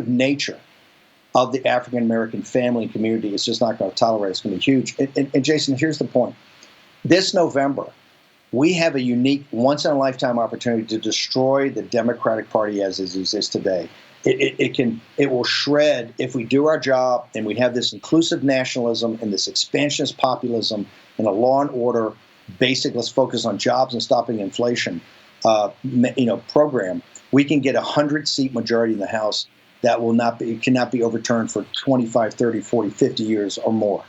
nature of the African-American family and community is just not going to tolerate it. It's going to be huge. And Jason, here's the point. This November, we have a unique, once-in-a-lifetime opportunity to destroy the Democratic Party as it exists today. It will shred if we do our job and we have this inclusive nationalism and this expansionist populism and a law and order basic, let's focus on jobs and stopping inflation, program. We can get a 100-seat majority in the House that cannot be overturned for 25, 30, 40, 50 years or more.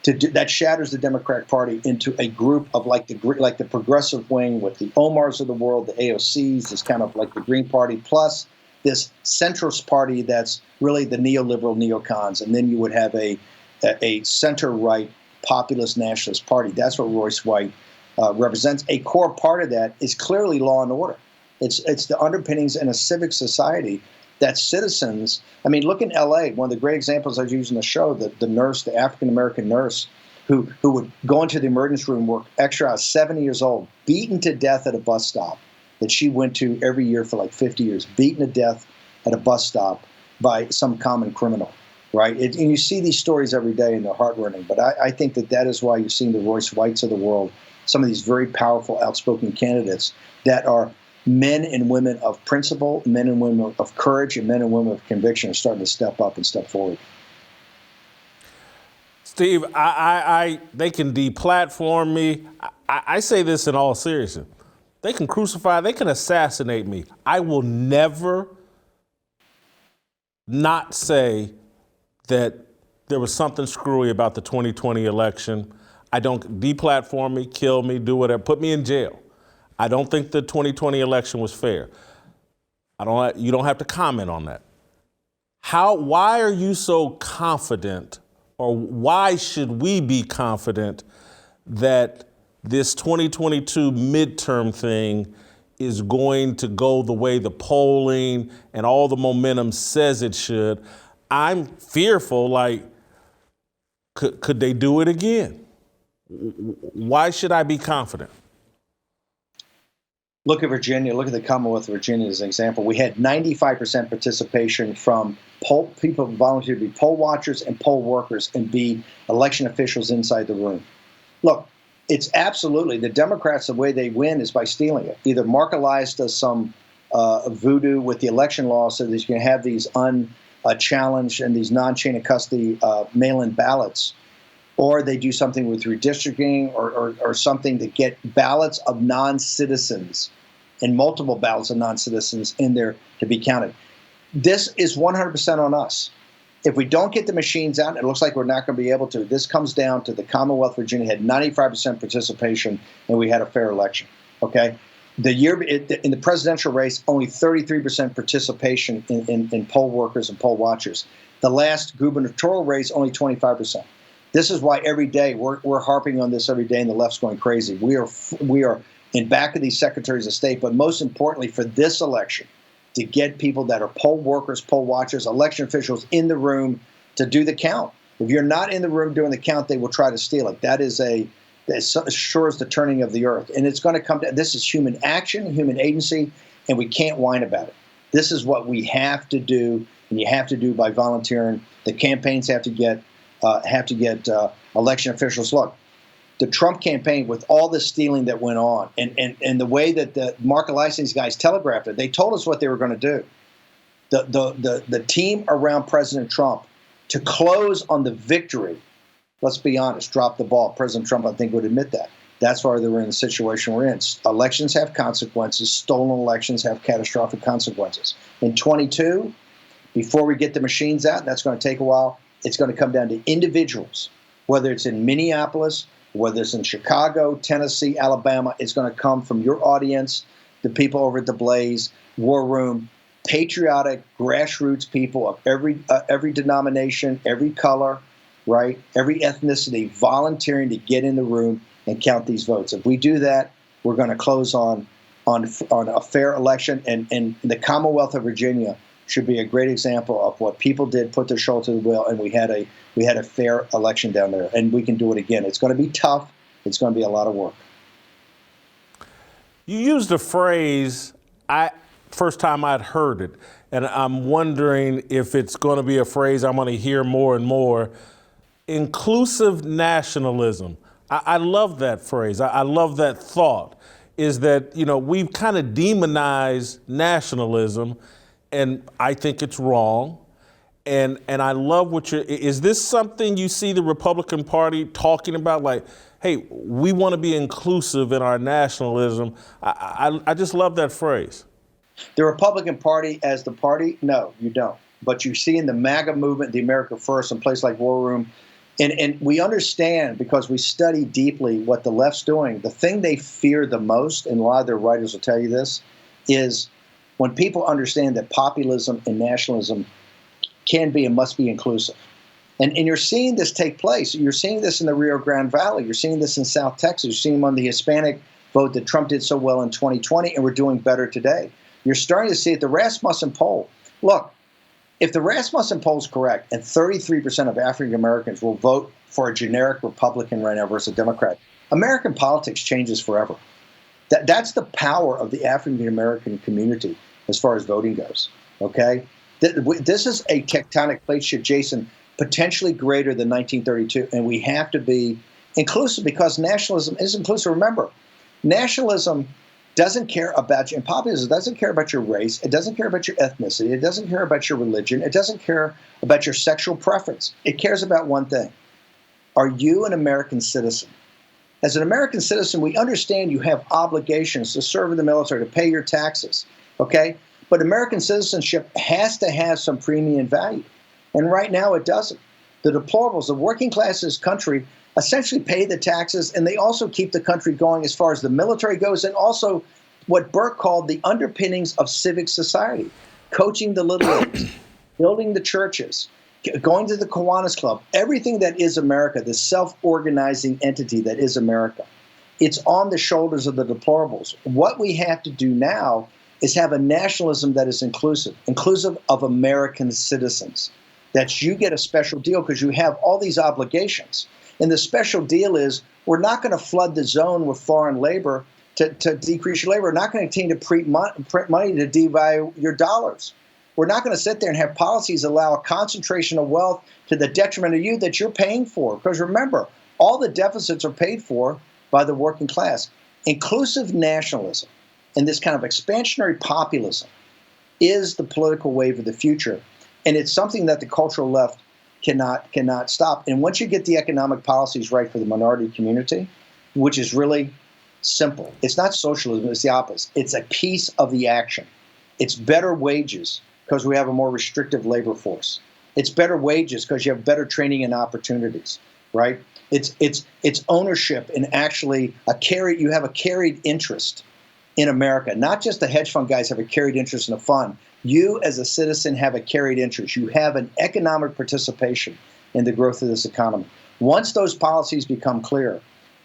That shatters the Democratic Party into a group of like the progressive wing with the Omars of the world, the AOCs, this kind of like the Green Party, plus this centrist party that's really the neoliberal neocons, and then you would have a center-right populist nationalist party. That's what Royce White represents. A core part of that is clearly law and order. It's the underpinnings in a civic society that citizens, I mean, look in LA, one of the great examples I use in the show, the nurse, the African-American nurse, who would go into the emergency room, work extra hours, 70 years old, beaten to death at a bus stop that she went to every year for like 50 years, beaten to death at a bus stop by some common criminal, right? And you see these stories every day and they're heart-rending. But I think that is why you're seeing the Royce Whites of the world, some of these very powerful, outspoken candidates that are men and women of principle, men and women of courage, and men and women of conviction are starting to step up and step forward.
Steve, they can deplatform me. I say this in all seriousness. They can crucify, they can assassinate me. I will never not say that there was something screwy about the 2020 election. I don't deplatform me, kill me, do whatever, put me in jail. I don't think the 2020 election was fair. You don't have to comment on that. Why are you so confident, or why should we be confident that this 2022 midterm thing is going to go the way the polling and all the momentum says it should? I'm fearful, like, could they do it again? Why should I be confident?
Look at Virginia. Look at the Commonwealth of Virginia as an example. We had 95% participation from people who volunteered to be poll watchers and poll workers and be election officials inside the room. Look, it's absolutely, the Democrats, the way they win is by stealing it. Either Mark Elias does some voodoo with the election law so that you can have these unchallenged and these non-chain of custody mail-in ballots, or they do something with redistricting or something to get ballots of non-citizens and multiple ballots of non-citizens in there to be counted. This is 100% on us. If we don't get the machines out, it looks like we're not going to be able to. This comes down to the Commonwealth of Virginia had 95% participation, and we had a fair election. Okay, in the presidential race, only 33% participation in poll workers and poll watchers. The last gubernatorial race, only 25%. This is why every day we're harping on this every day, and the left's going crazy. We are in back of these secretaries of state, but most importantly for this election, to get people that are poll workers, poll watchers, election officials in the room to do the count. If you're not in the room doing the count, they will try to steal it. That is as sure as the turning of the earth. And it's going to come down. This is human action, human agency, and we can't whine about it. This is what we have to do, and you have to do by volunteering. The campaigns have to get election officials. Look, the Trump campaign, with all the stealing that went on, and the way that the Mark Elias and these guys telegraphed it, they told us what they were going to do. The team around President Trump to close on the victory, let's be honest, dropped the ball. President Trump, I think, would admit that. That's why we're in the situation we're in. Elections have consequences. Stolen elections have catastrophic consequences. In 22, before we get the machines out, that's going to take a while. It's going to come down to individuals, whether it's in Minneapolis, whether it's in Chicago, Tennessee, Alabama. It's going to come from your audience, the people over at the Blaze, War Room, patriotic, grassroots people of every denomination, every color, right, every ethnicity, volunteering to get in the room and count these votes. If we do that, we're going to close on a fair election. And the Commonwealth of Virginia should be a great example of what people did, put their shoulder to the wheel, and we had a fair election down there, and we can do it again. It's going to be tough. It's going to be a lot of work.
You used a phrase, first time I'd heard it, and I'm wondering if it's going to be a phrase I'm going to hear more and more. Inclusive nationalism. I love that phrase. I love that thought, is that, we've kind of demonized nationalism, and I think it's wrong. And I love is this something you see the Republican Party talking about? Like, hey, we want to be inclusive in our nationalism. I just love that phrase.
The Republican Party as the party? No, you don't. But you see in the MAGA movement, the America First, and places like War Room, and we understand, because we study deeply what the left's doing. The thing they fear the most, and a lot of their writers will tell you this, is when people understand that populism and nationalism can be and must be inclusive. And you're seeing this take place. You're seeing this in the Rio Grande Valley. You're seeing this in South Texas. You're seeing them on the Hispanic vote that Trump did so well in 2020, and we're doing better today. You're starting to see it. The Rasmussen poll. Look, if the Rasmussen poll is correct and 33% of African Americans will vote for a generic Republican right now versus a Democrat, American politics changes forever. That's the power of the African American community as far as voting goes. Okay? This is a tectonic plate shift, Jason, potentially greater than 1932, and we have to be inclusive because nationalism is inclusive. Remember, nationalism doesn't care about you, and populism doesn't care about your race, it doesn't care about your ethnicity, it doesn't care about your religion, it doesn't care about your sexual preference. It cares about one thing. Are you an American citizen? As an American citizen, we understand you have obligations to serve in the military, to pay your taxes, okay? But American citizenship has to have some premium value. And right now it doesn't. The deplorables, the working class in this country essentially pay the taxes, and they also keep the country going as far as the military goes, and also what Burke called the underpinnings of civic society, coaching the little leagues, building the churches, going to the Kiwanis Club, everything that is America, the self-organizing entity that is America. It's on the shoulders of the deplorables. What we have to do now is have a nationalism that is inclusive of American citizens. That you get a special deal because you have all these obligations. And the special deal is we're not going to flood the zone with foreign labor to decrease your labor. We're not going to continue to print money to devalue your dollars. We're not going to sit there and have policies that allow a concentration of wealth to the detriment of you that you're paying for. Because remember, all the deficits are paid for by the working class. Inclusive nationalism and this kind of expansionary populism is the political wave of the future. And it's something that the cultural left cannot stop. And once you get the economic policies right for the minority community, which is really simple, it's not socialism, it's the opposite. It's a piece of the action. It's better wages because we have a more restrictive labor force. It's better wages because you have better training and opportunities, right? It's ownership and actually you have a carried interest in America. Not just the hedge fund guys have a carried interest in a fund. You as a citizen have a carried interest. You have an economic participation in the growth of this economy. Once those policies become clear,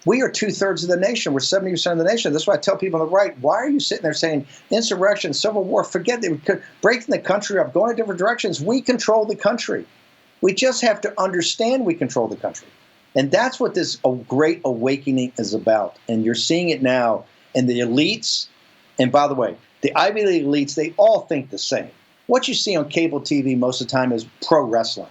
we are 2/3 of the nation. We're 70% of the nation. That's why I tell people on the right, why are you sitting there saying insurrection, civil war, forget it, breaking the country up, going in different directions. We control the country. We just have to understand we control the country. And that's what this great awakening is about. And you're seeing it now. And the elites, and by the way, the Ivy League elites, they all think the same. What you see on cable TV most of the time is pro wrestling.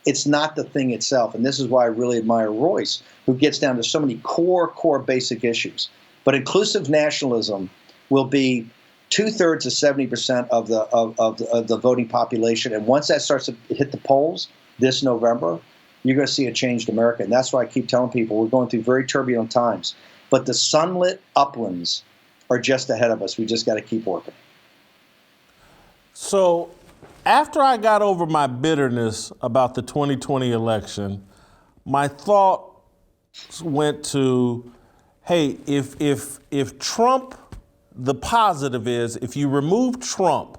It's not the thing itself. And this is why I really admire Royce, who gets down to so many core basic issues. But inclusive nationalism will be 2/3 to 70% of the voting population. And once that starts to hit the polls this November, you're going to see a changed America. And that's why I keep telling people we're going through very turbulent times. But the sunlit uplands are just ahead of us. We just got to keep working.
So after I got over my bitterness about the 2020 election, my thought went to, hey, if Trump, the positive is, if you remove Trump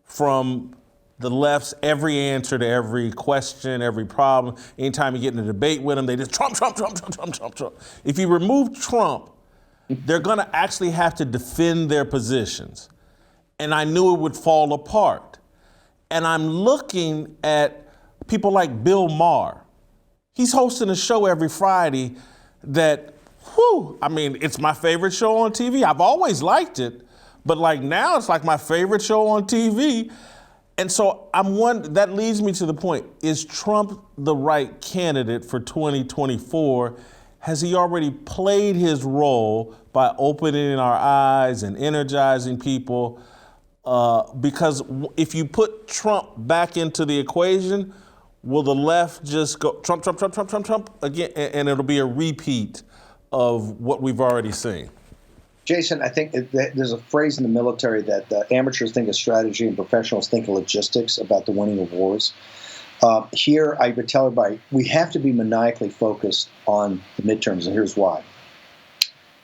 from the left's every answer to every question, every problem, anytime you get in a debate with them, they just Trump. If you remove Trump, they're going to actually have to defend their positions. And I knew it would fall apart. And I'm looking at people like Bill Maher. He's hosting a show every Friday that, it's my favorite show on TV. I've always liked it, but like now it's like my favorite show on TV. And so that leads me to the point, is Trump the right candidate for 2024? Has he already played his role by opening our eyes and energizing people? Because if you put Trump back into the equation, will the left just go Trump again, and it'll be a repeat of what we've already seen?
Jason, I think there's a phrase in the military that amateurs think of strategy and professionals think of logistics about the winning of wars. Here, I would tell everybody, we have to be maniacally focused on the midterms, and here's why.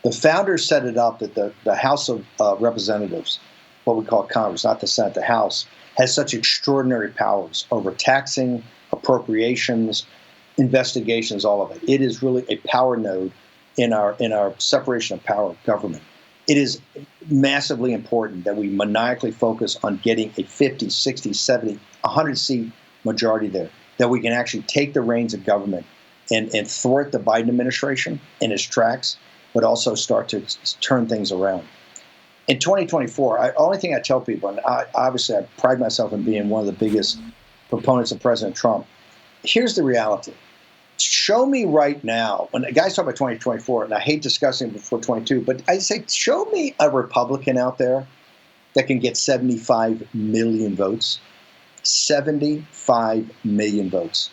The founders set it up that the House of Representatives what we call Congress, not the Senate, the House, has such extraordinary powers over taxing, appropriations, investigations, all of it. It is really a power node in our separation of power government. It is massively important that we maniacally focus on getting a 50, 60, 70, 100-seat majority there, that we can actually take the reins of government and thwart the Biden administration in its tracks, but also start to turn things around. In 2024, only thing I tell people, and obviously I pride myself in being one of the biggest proponents of President Trump, here's the reality. Show me right now, when guys talk about 2024, and I hate discussing it before 22, but I say, show me a Republican out there that can get 75 million votes. 75 million votes.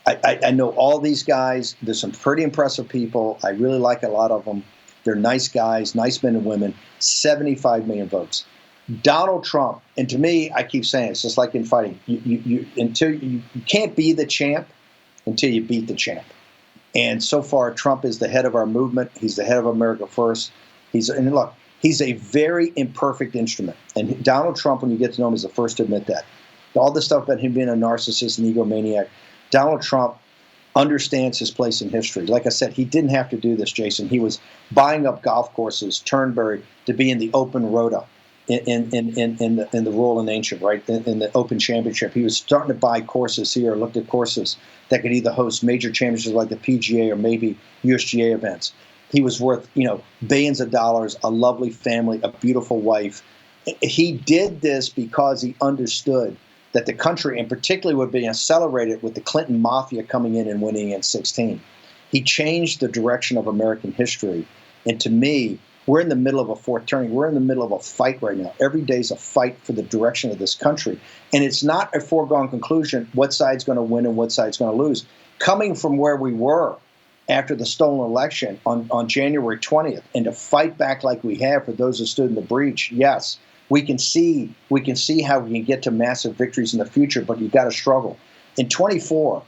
I know all these guys. There's some pretty impressive people. I really like a lot of them. They're nice guys, nice men and women. 75 million votes. Donald Trump, and to me, I keep saying it's just like in fighting. You can't be the champ until you beat the champ. And so far, Trump is the head of our movement. He's the head of America First. He's a very imperfect instrument. And Donald Trump, when you get to know him, is the first to admit that. All this stuff about him being a narcissist and egomaniac, Donald Trump understands his place in history. Like I said, he didn't have to do this, Jason. He was buying up golf courses, Turnberry, to be in the Open Rota, in the Royal and Ancient, right, in the Open Championship. He was starting to buy courses here, looked at courses that could either host major championships like the PGA or maybe USGA events. He was worth, billions of dollars, a lovely family, a beautiful wife. He did this because he understood that the country, and particularly would be accelerated with the Clinton mafia coming in and winning in 16. He changed the direction of American history. And to me, we're in the middle of a fourth turning. We're in the middle of a fight right now. Every day is a fight for the direction of this country. And it's not a foregone conclusion what side's going to win and what side's going to lose. Coming from where we were after the stolen election on January 20th, and to fight back like we have for those who stood in the breach, yes, we can see how we can get to massive victories in the future, but you've got to struggle. In 24,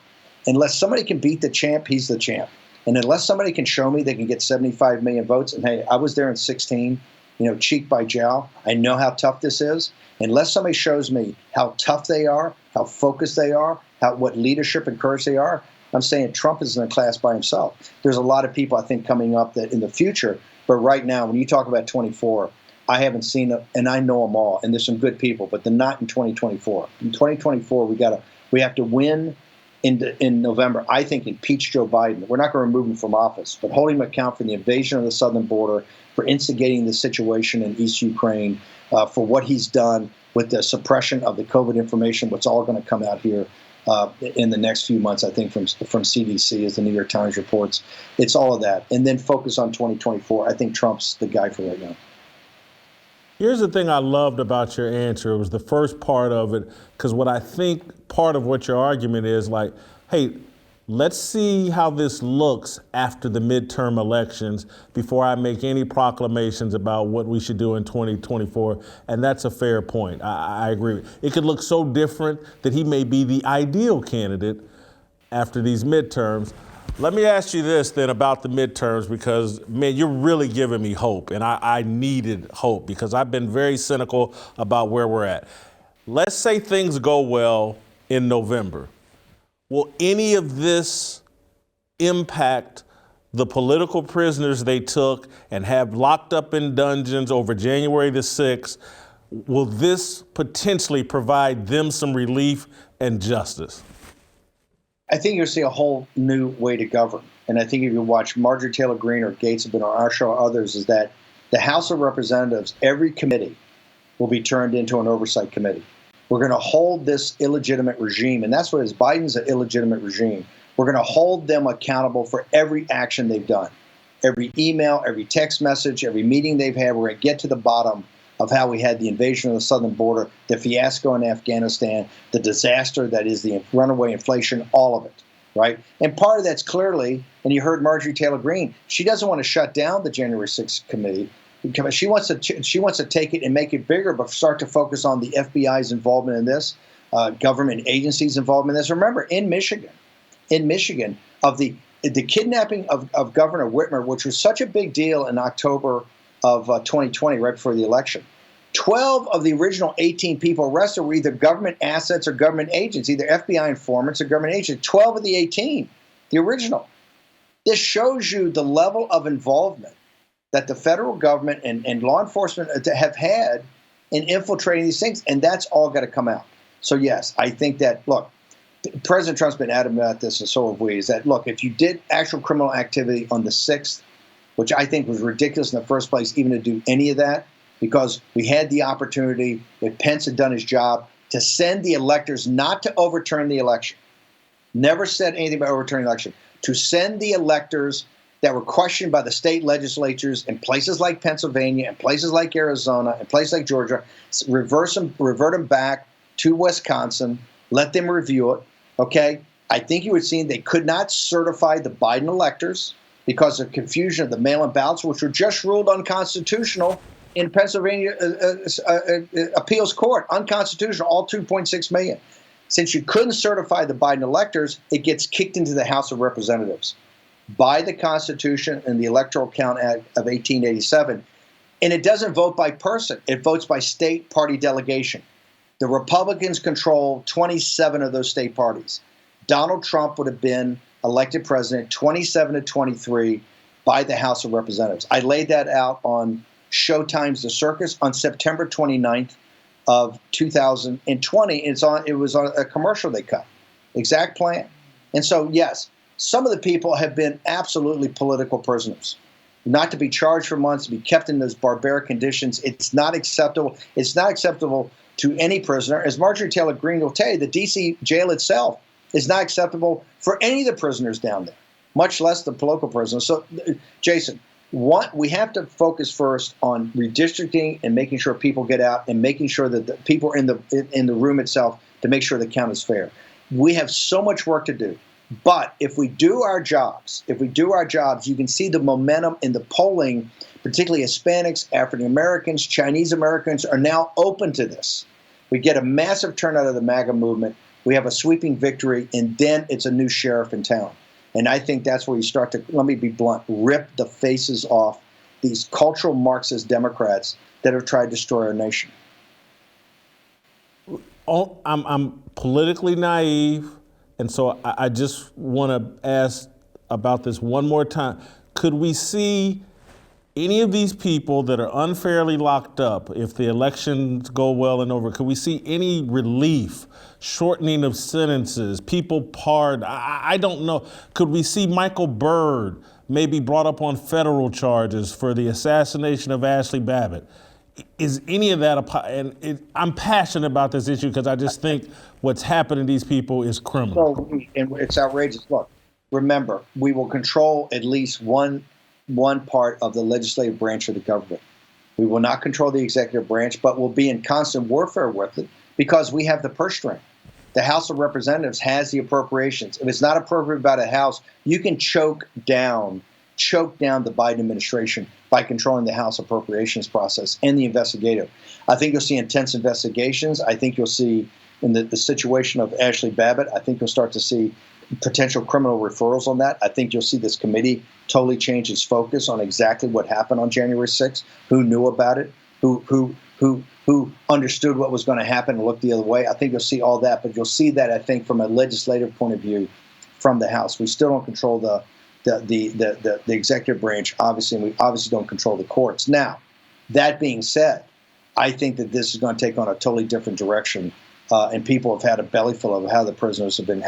unless somebody can beat the champ, he's the champ. And unless somebody can show me they can get 75 million votes, and hey, I was there in 16, cheek by jowl. I know how tough this is. Unless somebody shows me how tough they are, how focused they are, what leadership and courage they are, I'm saying Trump is in a class by himself. There's a lot of people, I think, coming up that in the future, but right now, when you talk about 24, I haven't seen it, and I know them all, and there's some good people, but they're not in 2024. In 2024, we have to win in November. I think impeach Joe Biden. We're not going to remove him from office, but hold him account for the invasion of the southern border, for instigating the situation in East Ukraine, for what he's done with the suppression of the COVID information, what's all going to come out here in the next few months, I think, from CDC, as the New York Times reports. It's all of that. And then focus on 2024. I think Trump's the guy for right now.
Here's the thing I loved about your answer. It was the first part of it, because what I think part of what your argument is like, hey, let's see how this looks after the midterm elections before I make any proclamations about what we should do in 2024. And that's a fair point. I agree. It could look so different that he may be the ideal candidate after these midterms. Let me ask you this then about the midterms, because, man, you're really giving me hope, and I needed hope because I've been very cynical about where we're at. Let's say things go well in November. Will any of this impact the political prisoners they took and have locked up in dungeons over January the 6th? Will this potentially provide them some relief and justice?
I think you'll see a whole new way to govern. And I think if you watch Marjorie Taylor Greene or Gates have been on our show or others, is that the House of Representatives, every committee will be turned into an oversight committee. We're going to hold this illegitimate regime, and that's what it is. Biden's an illegitimate regime. We're going to hold them accountable for every action they've done, every email, every text message, every meeting they've had. We're going to get to the bottom of how we had the invasion of the southern border, the fiasco in Afghanistan, the disaster that is the runaway inflation, all of it, right? And part of that's clearly, and you heard Marjorie Taylor Greene, she doesn't want to shut down the January 6th committee. She wants to take it and make it bigger, but start to focus on the FBI's involvement in this, government agencies' involvement in this. Remember, in Michigan, of the kidnapping of Governor Whitmer, which was such a big deal in October of 2020, right before the election, 12 of the original 18 people arrested were either government assets or government agents, either FBI informants or government agents. 12 of the 18, the original. This shows you the level of involvement that the federal government and law enforcement have had in infiltrating these things, and that's all got to come out. So, yes, I think that, look, President Trump's been adamant about this, and so have we, is that, look, if you did actual criminal activity on the 6th, which I think was ridiculous in the first place, even to do any of that, because we had the opportunity, if Pence had done his job, to send the electors not to overturn the election. Never said anything about overturning the election. To send the electors that were questioned by the state legislatures in places like Pennsylvania and places like Arizona and places like Georgia, revert them back to Wisconsin, let them review it, okay? I think you would see they could not certify the Biden electors because of confusion of the mail-in ballots, which were just ruled unconstitutional in Pennsylvania appeals court, unconstitutional, all 2.6 million. Since you couldn't certify the Biden electors, it gets kicked into the House of Representatives by the Constitution and the Electoral Count Act of 1887. And it doesn't vote by person. It votes by state party delegation. The Republicans control 27 of those state parties. Donald Trump would have been elected president 27 to 23 by the House of Representatives. I laid that out on Showtime's The Circus on September 29th of 2020. It was on a commercial they cut. Exact plan. And so, yes, some of the people have been absolutely political prisoners. Not to be charged for months, to be kept in those barbaric conditions. It's not acceptable. It's not acceptable to any prisoner. As Marjorie Taylor Greene will tell you, the D.C. jail itself is not acceptable for any of the prisoners down there, much less the political prisoners. So, Jason, we have to focus first on redistricting and making sure people get out and making sure that the people are in the room itself to make sure the count is fair. We have so much work to do. But if we do our jobs, you can see the momentum in the polling, particularly Hispanics, African Americans, Chinese Americans are now open to this. We get a massive turnout of the MAGA movement. We have a sweeping victory, and then it's a new sheriff in town. And I think that's where you start to, let me be blunt, rip the faces off these cultural Marxist Democrats that have tried to destroy our nation.
I'm politically naive, and so I just want to ask about this one more time. Could we see any of these people that are unfairly locked up, if the elections go well and over, could we see any relief, shortening of sentences, people pardoned? I don't know. Could we see Michael Byrd maybe brought up on federal charges for the assassination of Ashli Babbitt? Is any of that I'm passionate about this issue because I just think what's happening to these people is criminal.
So, and it's outrageous. Look, remember, we will control at least one part of the legislative branch of the government. We will not control the executive branch, but we'll be in constant warfare with it because we have the purse string. The House of Representatives has the appropriations. If it's not appropriate by the House, you can choke down the Biden administration by controlling the House appropriations process and the investigative. I think you'll see intense investigations. I think you'll see in the situation of Ashli Babbitt, I think you'll start to see potential criminal referrals on that. I think you'll see this committee totally change its focus on exactly what happened on January 6th, who knew about it, who understood what was going to happen and looked the other way. I think you'll see all that, but you'll see that, I think, from a legislative point of view from the House. We still don't control the executive branch, obviously, and we obviously don't control the courts. Now, that being said, I think that this is going to take on a totally different direction, and people have had a bellyful of how the prisoners have been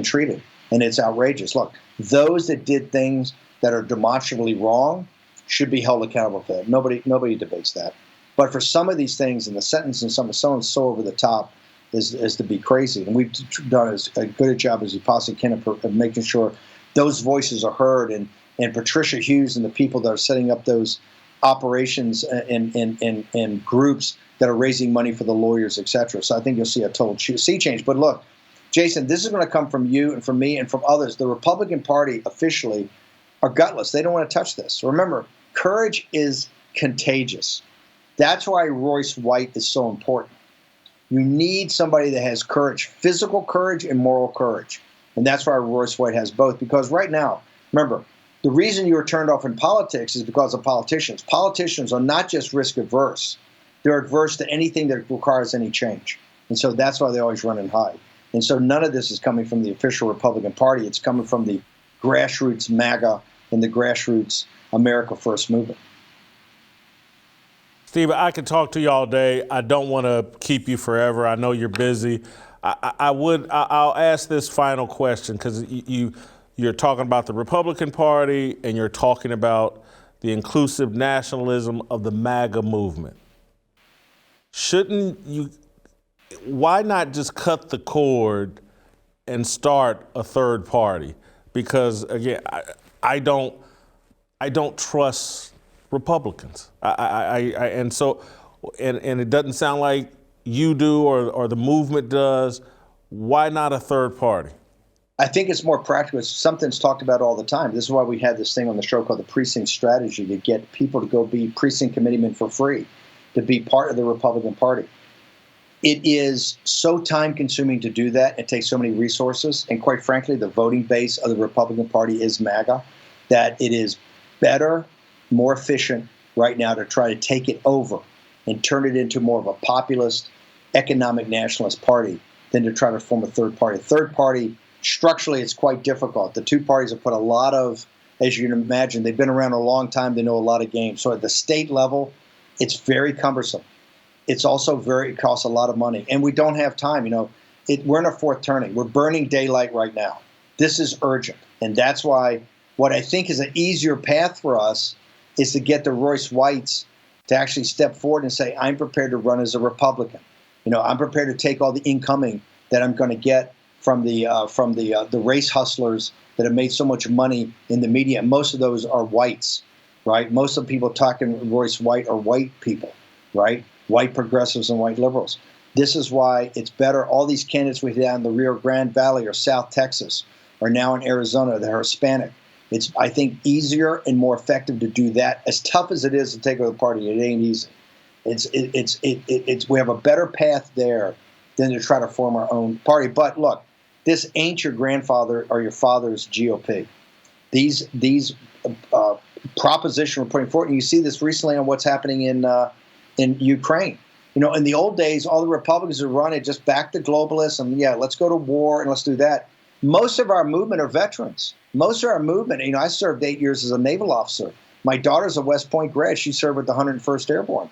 treated, and it's outrageous. Look, those that did things that are demonstrably wrong should be held accountable for that. Nobody debates that. But for some of these things, and the sentence in some so over the top is to be crazy. And we've done as good a job as we possibly can of making sure those voices are heard. And Patricia Hughes and the people that are setting up those operations and groups that are raising money for the lawyers, et cetera. So I think you'll see a total sea change. But look, Jason, this is going to come from you and from me and from others. The Republican Party officially are gutless. They don't want to touch this. Remember, courage is contagious. That's why Royce White is so important. You need somebody that has courage, physical courage and moral courage. And that's why Royce White has both. Because right now, remember, The reason you were turned off in politics is because of politicians. Politicians are not just risk adverse. They're adverse to anything that requires any change. And so that's why they always run and hide. And so none of this is coming from the official Republican Party. It's coming from the grassroots MAGA and the grassroots America First movement.
Steve, I could talk to you all day. I don't want to keep you forever. I know you're busy. I'll ask this final question because you're talking about the Republican Party and you're talking about the inclusive nationalism of the MAGA movement. Why not just cut the cord and start a third party? Because again, I don't trust Republicans. And it doesn't sound like you do or the movement does. Why not a third party?
I think it's more practical. It's something that's talked about all the time. This is why we had this thing on the show called the precinct strategy, to get people to go be precinct committeemen for free, to be part of the Republican Party. It is so time consuming to do that. It takes so many resources. And quite frankly, the voting base of the Republican Party is MAGA, that it is better, more efficient right now to try to take it over and turn it into more of a populist, economic nationalist party than to try to form a third party. Third party, structurally, it's quite difficult. The two parties have put a lot of, as you can imagine, they've been around a long time. They know a lot of games. So at the state level, it's very cumbersome. It's also it costs a lot of money. And we don't have time. We're in a fourth turning. We're burning daylight right now. This is urgent. And that's why what I think is an easier path for us is to get the Royce Whites to actually step forward and say, I'm prepared to run as a Republican. I'm prepared to take all the incoming that I'm going to get from the race hustlers that have made so much money in the media. And most of those are whites, right? Most of the people talking Royce White are white people, right? White progressives and white liberals. This is why it's better. All these candidates we had in the Rio Grande Valley or South Texas are now in Arizona. They're Hispanic. It's, I think, easier and more effective to do that. As tough as it is to take over the party, it ain't easy. We have a better path there than to try to form our own party. But look, this ain't your grandfather or your father's GOP. These propositions we're putting forward, and you see this recently on what's happening in Ukraine. In the old days, all the Republicans would run it just back to globalists and let's go to war and let's do that. Most of our movement are veterans. Most of our movement, I served 8 years as a naval officer. My daughter's a West Point grad. She served with the 101st Airborne.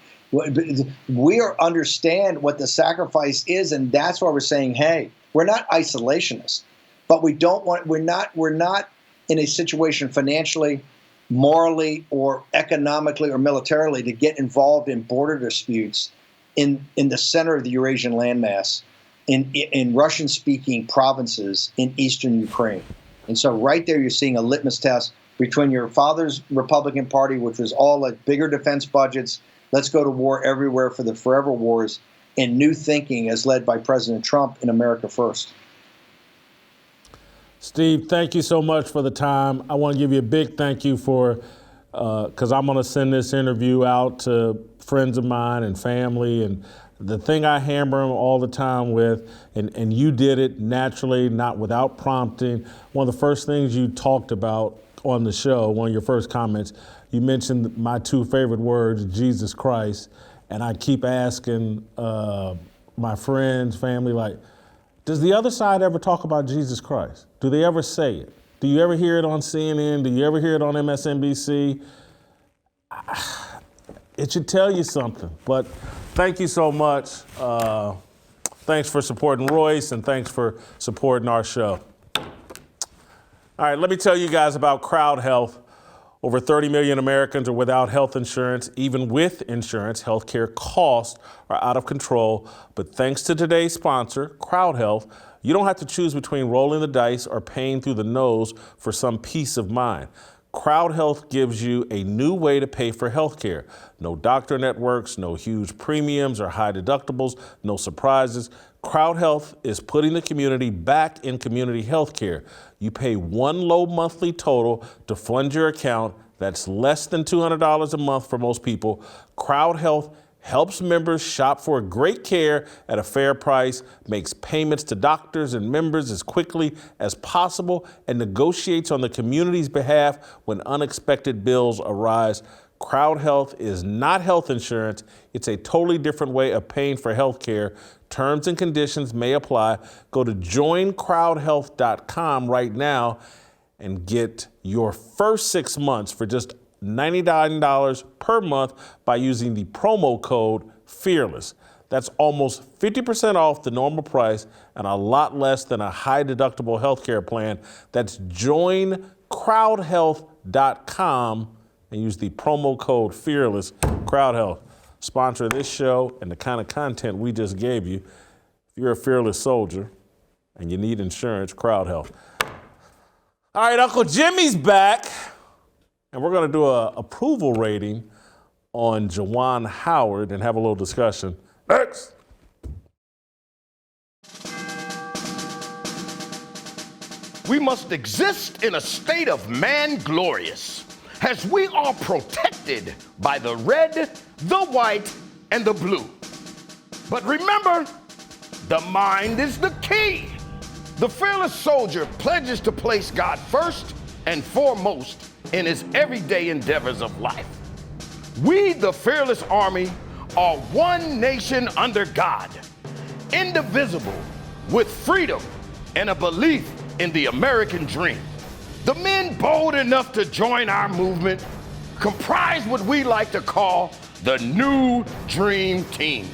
We understand what the sacrifice is, and that's why we're saying, hey, we're not isolationists, but we're not in a situation financially, morally, or economically, or militarily to get involved in border disputes in the center of the Eurasian landmass, in Russian-speaking provinces in eastern Ukraine. And so right there you're seeing a litmus test between your father's Republican Party, which was all like bigger defense budgets, let's go to war everywhere for the forever wars, and new thinking as led by President Trump in America First.
Steve, thank you so much for the time. I want to give you a big thank you for, because I'm going to send this interview out to friends of mine and family, and the thing I hammer them all the time with, and you did it naturally, not without prompting. One of the first things you talked about on the show, one of your first comments, you mentioned my two favorite words, Jesus Christ, and I keep asking my friends, family, like, does the other side ever talk about Jesus Christ? Do they ever say it? Do you ever hear it on CNN? Do you ever hear it on MSNBC? It should tell you something. But thank you so much. Thanks for supporting Royce, and thanks for supporting our show. All right, let me tell you guys about Crowd Health. Over 30 million Americans are without health insurance. Even with insurance, healthcare costs are out of control. But thanks to today's sponsor, Crowd Health, you don't have to choose between rolling the dice or paying through the nose for some peace of mind. Crowd Health gives you a new way to pay for healthcare. No doctor networks, no huge premiums or high deductibles, no surprises. Crowd Health is putting the community back in community healthcare. You pay one low monthly total to fund your account. That's less than $200 a month for most people. Crowd Health helps members shop for great care at a fair price, makes payments to doctors and members as quickly as possible, and negotiates on the community's behalf when unexpected bills arise. Crowd Health is not health insurance. It's a totally different way of paying for health care. Terms and conditions may apply. Go to joincrowdhealth.com right now and get your first 6 months for just $99 per month by using the promo code FEARLESS. That's almost 50% off the normal price and a lot less than a high deductible healthcare plan. That's joincrowdhealth.com and use the promo code FEARLESS. Crowd Health, sponsor of this show and the kind of content we just gave you. If you're a fearless soldier and you need insurance, Crowd Health. All right, Uncle Jimmy's back. And we're going to do an approval rating on Juwan Howard and have a little discussion. Next.
We must exist in a state of man glorious, as we are protected by the red, the white, and the blue. But remember, the mind is the key. The fearless soldier pledges to place God first and foremost in his everyday endeavors of life. We, the fearless army, are one nation under God, indivisible, with freedom and a belief in the American dream. The men bold enough to join our movement comprise what we like to call the New Dream Team.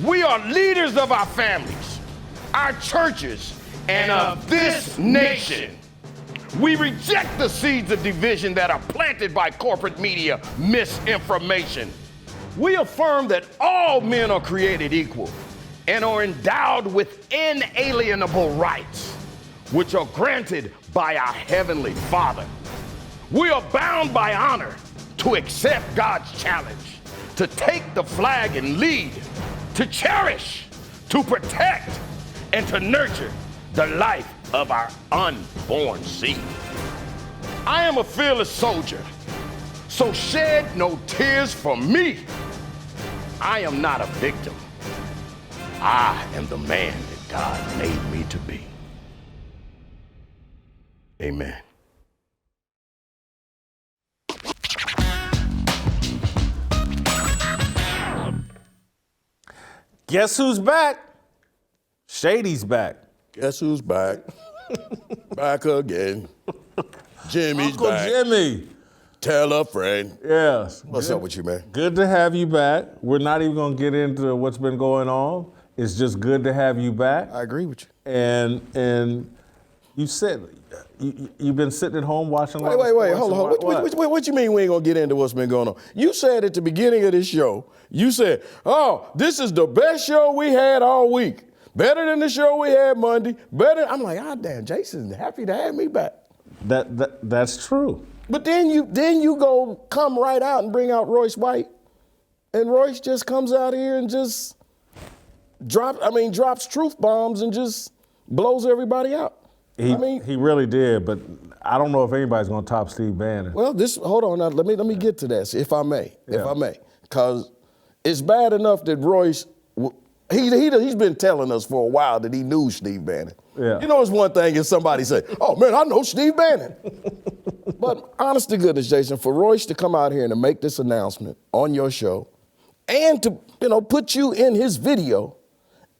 We are leaders of our families, our churches, and of this nation. We reject the seeds of division that are planted by corporate media misinformation. We affirm that all men are created equal and are endowed with inalienable rights, which are granted by our Heavenly Father. We are bound by honor to accept God's challenge, to take the flag and lead, to cherish, to protect, and to nurture the life of our unborn seed. I am a fearless soldier, so shed no tears for me. I am not a victim. I am the man that God made me to be. Amen.
Guess who's back? Shady's back.
Guess who's back? Back again. Jimmy's
Uncle
back.
Jimmy.
Tell a friend.
Yes.
What's up with you, man?
Good to have you back. We're not even going to get into what's been going on. It's just good to have you back.
I agree with you.
And you said you've been sitting at home watching.
Wait, hold on. What you mean we ain't gonna get into what's been going on? You said at the beginning of this show, you said, "Oh, this is the best show we had all week. Better than the show we had Monday. Better." I'm like, "Ah, damn, Jason's happy to have me back."
That's true.
But then you go come right out and bring out Royce White, and Royce just comes out here and just drops truth bombs and just blows everybody out.
He really did, but I don't know if anybody's going to top Steve Bannon.
Well, hold on now. Let me get to this, if I may, because it's bad enough that Royce, he's been telling us for a while that he knew Steve Bannon.
Yeah.
You know, it's one thing if somebody say, "Oh man, I know Steve Bannon," but honest to goodness, Jason, for Royce to come out here and to make this announcement on your show, and to put you in his video,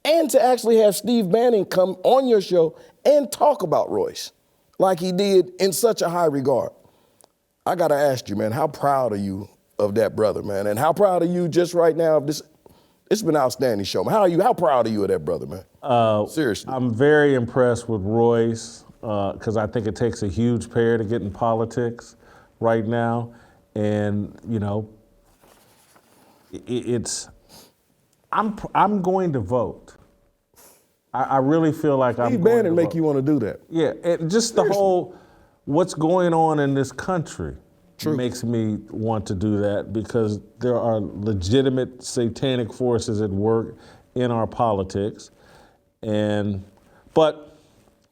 and to actually have Steve Bannon come on your show and talk about Royce like he did in such a high regard. I got to ask you, man, how proud are you of that brother, man? And how proud are you just right now of this? It's been an outstanding show, man. How proud are you of that brother, man? Seriously.
I'm very impressed with Royce because I think it takes a huge pair to get in politics right now. And, I'm going to vote. I really feel like I'm going to vote. Steve
Bannon make you want to do that.
Yeah, and just the whole, what's going on in this country makes me want to do that because there are legitimate satanic forces at work in our politics. But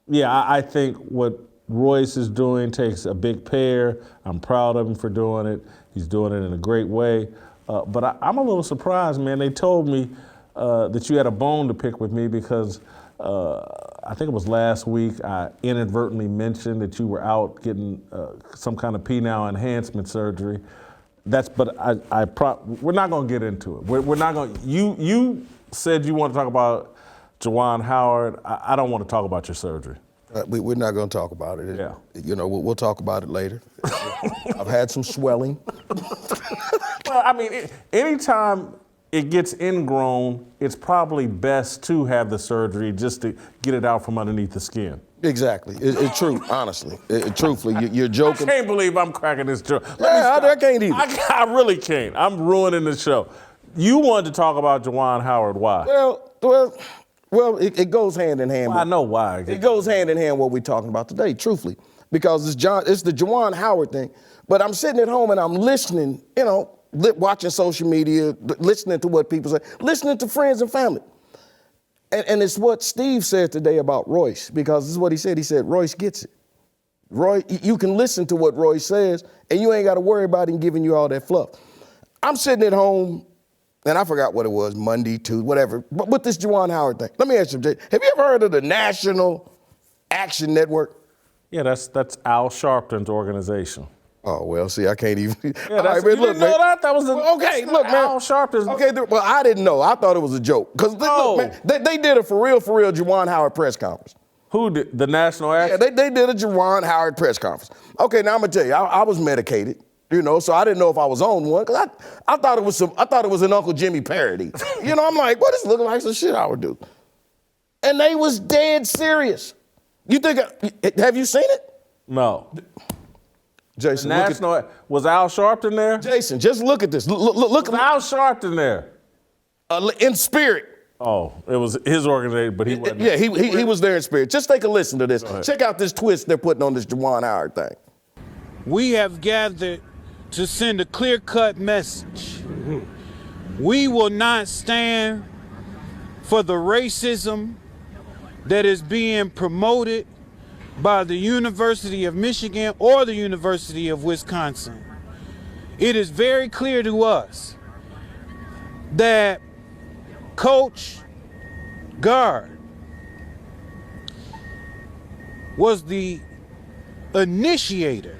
I think what Royce is doing takes a big pair. I'm proud of him for doing it. He's doing it in a great way. But I'm a little surprised, man. They told me that you had a bone to pick with me because I think it was last week I inadvertently mentioned that you were out getting some kind of penile enhancement surgery. But we're not going to get into it. We're not going. You said you want to talk about Juwan Howard. I don't want to talk about your surgery.
We're not going to talk about it.
Yeah.
You know, we'll talk about it later. I've had some swelling.
Well, I mean, anytime it gets ingrown, it's probably best to have the surgery just to get it out from underneath the skin.
Exactly. It's true, honestly. Truthfully, you're joking.
I can't believe I'm cracking this joke.
I can't either.
I really can't. I'm ruining the show. You wanted to talk about Juwan Howard. Why?
Well, it goes hand in hand.
Well, I know why.
It goes hand in hand what we're talking about today, truthfully, because it's the Juwan Howard thing. But I'm sitting at home and I'm listening, you know, watching social media, listening to what people say, listening to friends and family. And it's what Steve said today about Royce, because this is what he said. He said, Royce gets it. You can listen to what Royce says, and you ain't got to worry about him giving you all that fluff. I'm sitting at home, and I forgot what it was, Monday, Tuesday, whatever, but with this Juwan Howard thing. Let me ask you, Jay, have you ever heard of the National Action Network?
Yeah, that's Al Sharpton's organization.
Oh, well, see, I can't even.
Yeah, that's, you didn't know that? That was
okay, look, man.
Al Sharpton's.
Okay, well, I didn't know. I thought it was a joke. Because, look, man, they did a for real Juwan Howard press conference.
Who did? The National Action?
Yeah, they did a Juwan Howard press conference. Okay, now I'm going to tell you, I was medicated, you know, so I didn't know if I was on one. Because I thought it was an Uncle Jimmy parody. You know, I'm like, what is looking like some shit I would do? And they was dead serious. You think, have you seen it?
No.
Jason,
was Al Sharpton there?
Jason, just look at this. Look
was Al Sharpton there?
In spirit.
Oh, it was his organization, but he wasn't.
Yeah, he was there in spirit. Just take a listen to this. Check out this twist they're putting on this Juwan Howard thing.
We have gathered to send a clear-cut message. We will not stand for the racism that is being promoted by the University of Michigan or the University of Wisconsin. It is very clear to us that Coach Gard was the initiator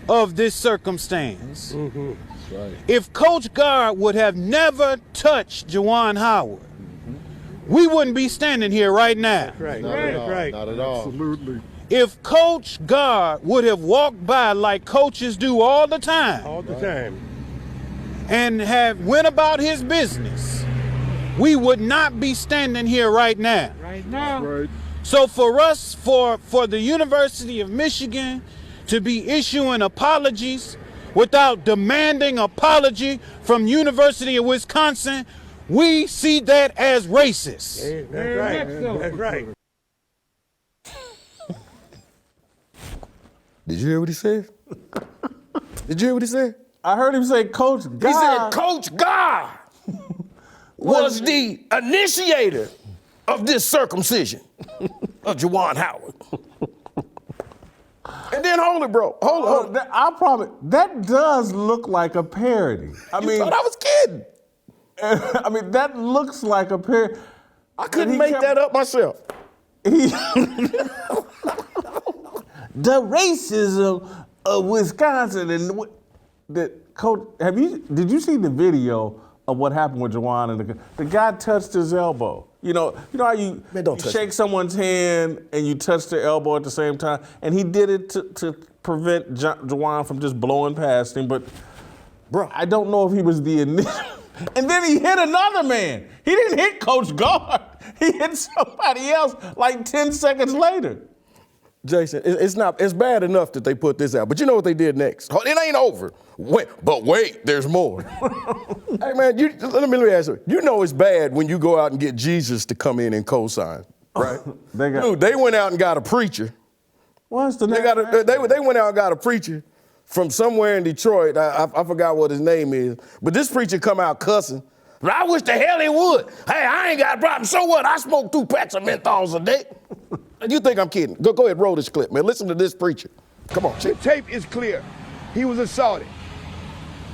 of this circumstance.
That's right.
If Coach Gard would have never touched Juwan Howard, we wouldn't be standing here right now.
That's right. Not at all. Absolutely.
If Coach Gard would have walked by like coaches do all the time, and have went about his business, we would not be standing here right now.
Right now. Right.
So for us, for the University of Michigan to be issuing apologies without demanding apology from University of Wisconsin, we see that as racist.
That's right. That's right.
Did you hear what he said? Did you hear what he said?
I heard him say Coach Gard.
He said Coach Gard was the initiator of this circumcision of Juwan Howard. And then hold it, bro. Hold it.
I promise, that does look like a parody. I mean,
thought I was kidding.
I mean, that looks like a parody.
I couldn't make that up myself.
The racism of Wisconsin and Coach, did you see the video of what happened with Juwan and the guy touched his elbow? You know how you shake someone's hand and you touch their elbow at the same time, and he did it to prevent Juwan from just blowing past him. But bro, I don't know if he was the initial. And then he hit another man. He didn't hit Coach Gard. He hit somebody else like 10 seconds later.
Jason, it's bad enough that they put this out, but you know what they did next? It ain't over. Wait, there's more. Hey man, let me ask you. You know it's bad when you go out and get Jesus to come in and co-sign, right? They went out and got a preacher.
What's the name?
They went out and got a preacher from somewhere in Detroit. I forgot what his name is, but this preacher come out cussing. I wish the hell he would. Hey, I ain't got a problem. So what? I smoke 2 packs of menthols a day. You think I'm kidding? Go ahead, roll this clip, man. Listen to this preacher. Come on.
The tape is clear. He was assaulted.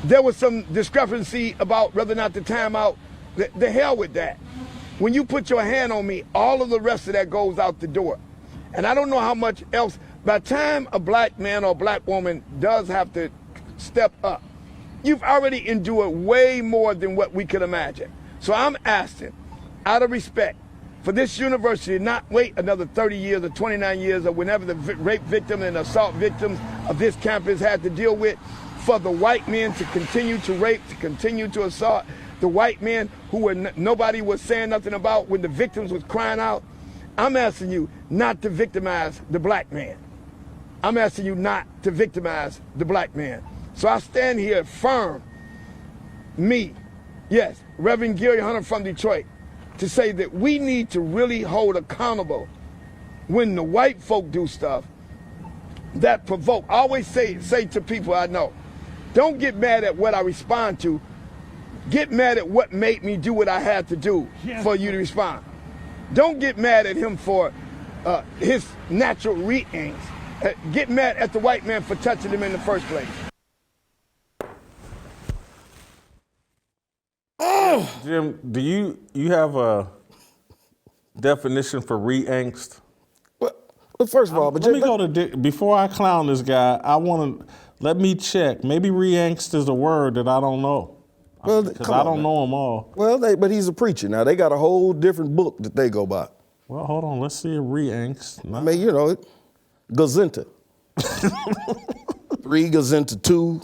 there was some discrepancy about whether or not the timeout. The hell with that. When you put your hand on me, all of the rest of that goes out the door. And I don't know how much else. By the time a black man or black woman does have to step up, you've already endured way more than what we could imagine. So I'm asking, out of respect, for this university to not wait another 30 years or 29 years or whenever the rape victim and assault victims of this campus had to deal with, for the white men to continue to rape, to continue to assault, the white men who were nobody was saying nothing about when the victims was crying out. I'm asking you not to victimize the black man. I'm asking you not to victimize the black man. So I stand here firm, me, yes, Reverend Gary Hunter from Detroit, to say that we need to really hold accountable when the white folk do stuff that provoke. I always say to people I know, don't get mad at what I respond to. Get mad at what made me do what I had to do for you to respond. Don't get mad at him for his natural reactions. Get mad at the white man for touching him in the first place.
Jim, do you have a definition for re-angst?
Well, first of all, but
let me go to before I clown this guy. Let me check. Maybe re-angst is a word that I don't know.
Well,
because I don't know them all.
Well, but he's a preacher now. They got a whole different book that they go by.
Well, hold on. Let's see a re-angst.
I mean, you know, Gazenta. 3 Gazenta 2.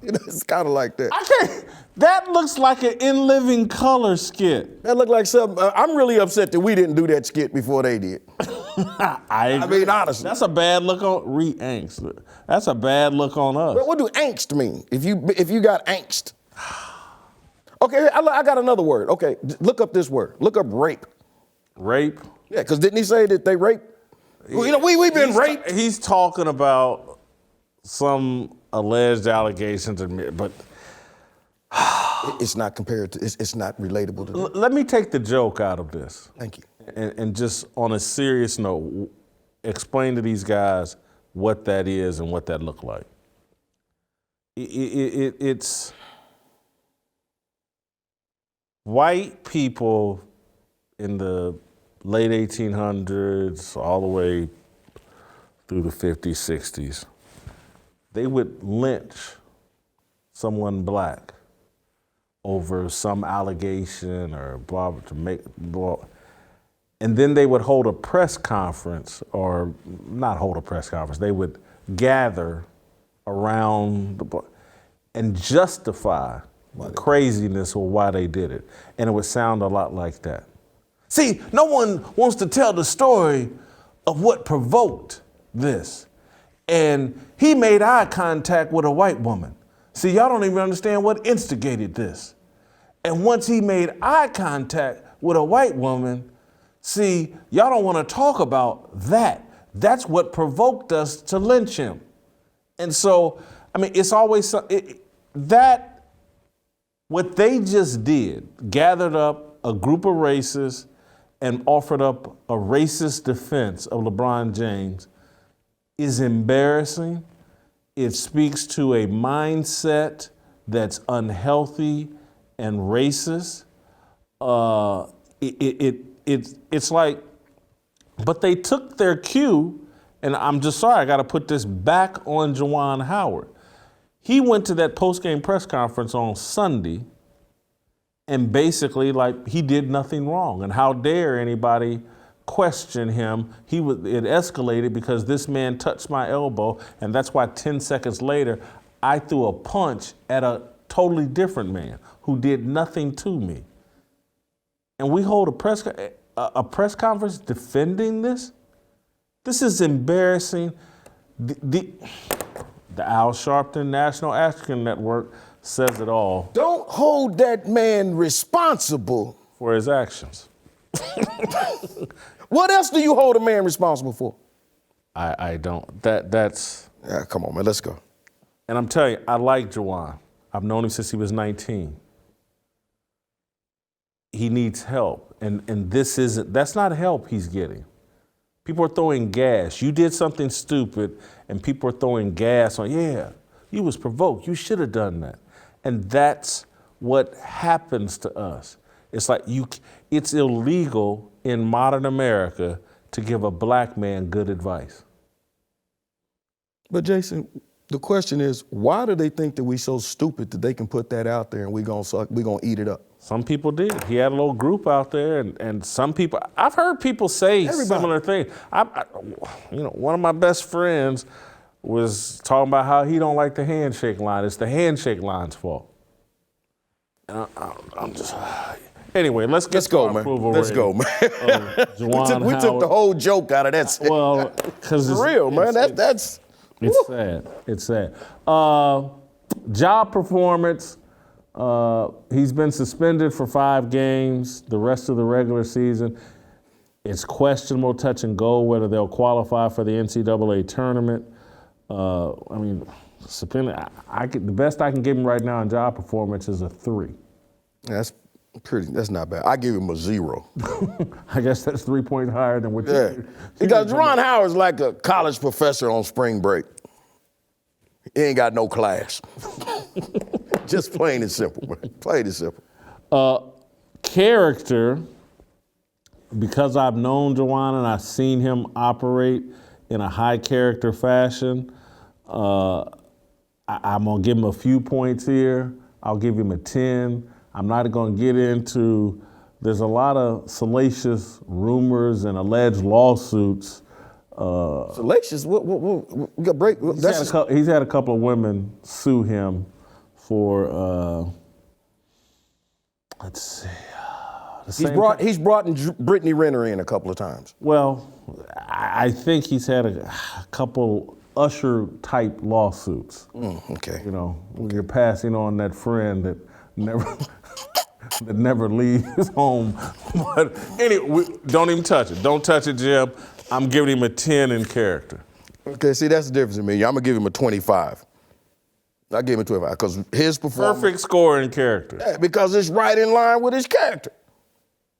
It's kind of like that.
I can't. That looks like an In Living Color skit.
That looked like something. I'm really upset that we didn't do that skit before they did.
I mean, honestly, that's a bad look on re-angst. That's a bad look on us.
But what do angst mean? If you got angst. Okay, I got another word. Okay, look up this word. Look up rape.
Rape?
Yeah, because didn't he say that they raped? Well, you know, we've been raped.
He's talking about some alleged allegations, but
it's not compared to. It's not relatable to that.
Let me take the joke out of this.
Thank you.
And just on a serious note, explain to these guys what that is and what that looked like. It's white people in the late 1800s, all the way through the 50s, 60s. They would lynch someone black over some allegation or blah, and then they would hold a press conference, or not hold a press conference, they would gather around and justify the craziness of why they did it. And it would sound a lot like that. See, no one wants to tell the story of what provoked this. And he made eye contact with a white woman. See, y'all don't even understand what instigated this. And once he made eye contact with a white woman, see, y'all don't want to talk about that. That's what provoked us to lynch him. And so, I mean, it's always what they just did, gathered up a group of racists and offered up a racist defense of LeBron James, is embarrassing. It speaks to a mindset that's unhealthy and racist. It's like, but they took their cue, and I'm just sorry, I got to put this back on Juwan Howard. He went to that post-game press conference on Sunday, and basically, like, he did nothing wrong. And how dare anybody question him? It escalated because this man touched my elbow, and that's why 10 seconds later, I threw a punch at a totally different man who did nothing to me. And we hold a press conference defending this? This is embarrassing. The Al Sharpton National African Network says it all.
Don't hold that man responsible
for his actions.
What else do you hold a man responsible for?
I don't. That's.
Yeah, come on, man, let's go.
And I'm telling you, I like Juwan. I've known him since he was 19. He needs help, and that's not help he's getting. People are throwing gas. You did something stupid, and people are throwing gas on, yeah, you was provoked. You should have done that. And that's what happens to us. It's like it's illegal in modern America to give a black man good advice.
But Jason, the question is, why do they think that we so stupid that they can put that out there and we gonna eat it up?
Some people did. He had a little group out there, and some people, I've heard people say similar things. One of my best friends was talking about how he don't like the handshake line. It's the handshake line's fault. And I'm just, anyway, let's go, man.
Let's go, man. We took the whole joke out of that.
Well, because
it's real, man. That's.
It's sad. It's sad. Job performance. He's been suspended for 5 games, the rest of the regular season. It's questionable touch and go whether they'll qualify for the NCAA tournament. Suspended. The best I can give him right now in job performance is a 3.
That's not bad. I give him a 0.
I guess that's 3 points higher than what you.
Because Juwan Howard's like a college professor on spring break. He ain't got no class. Just plain and simple, man. Plain and simple.
Character, because I've known Juwan and I've seen him operate in a high character fashion, I'm gonna give him a few points here. I'll give him a 10. I'm not gonna get into, there's a lot of salacious rumors and alleged lawsuits.
Salacious? We got break.
He's had a couple of women sue him for, let's see.
He's brought Brittany Renner in a couple of times.
Well, I think he's had a couple Usher-type lawsuits.
Okay.
You're passing on that friend that never leaves home. But anyway, don't even touch it. Don't touch it, Jim. I'm giving him a 10 in character.
Okay, see, that's the difference in me. I'm gonna give him a 25. I give him a 25 because his performance.
Perfect score in character.
Yeah, because it's right in line with his character.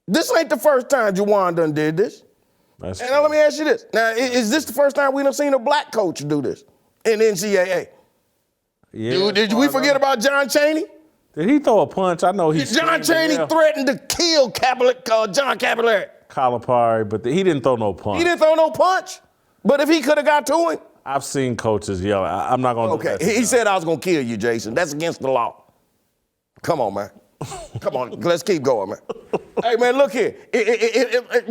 This ain't the first time Juwan done did this.
That's
and
true.
now let me ask you this. Now, is this the first time we done seen a black coach do this in NCAA?
Yeah.
Did we forget about John Chaney?
Did he throw a punch? I know he.
John Chaney threatened to kill John Capillari.
Calipari, but he didn't throw no punch.
He didn't throw no punch. But if he could have got to him.
I've seen coaches yell. I'm not going to do that.
He said I was going to kill you, Jason. That's against the law. Come on, man. Come on. Let's keep going, man. Hey, man, look here.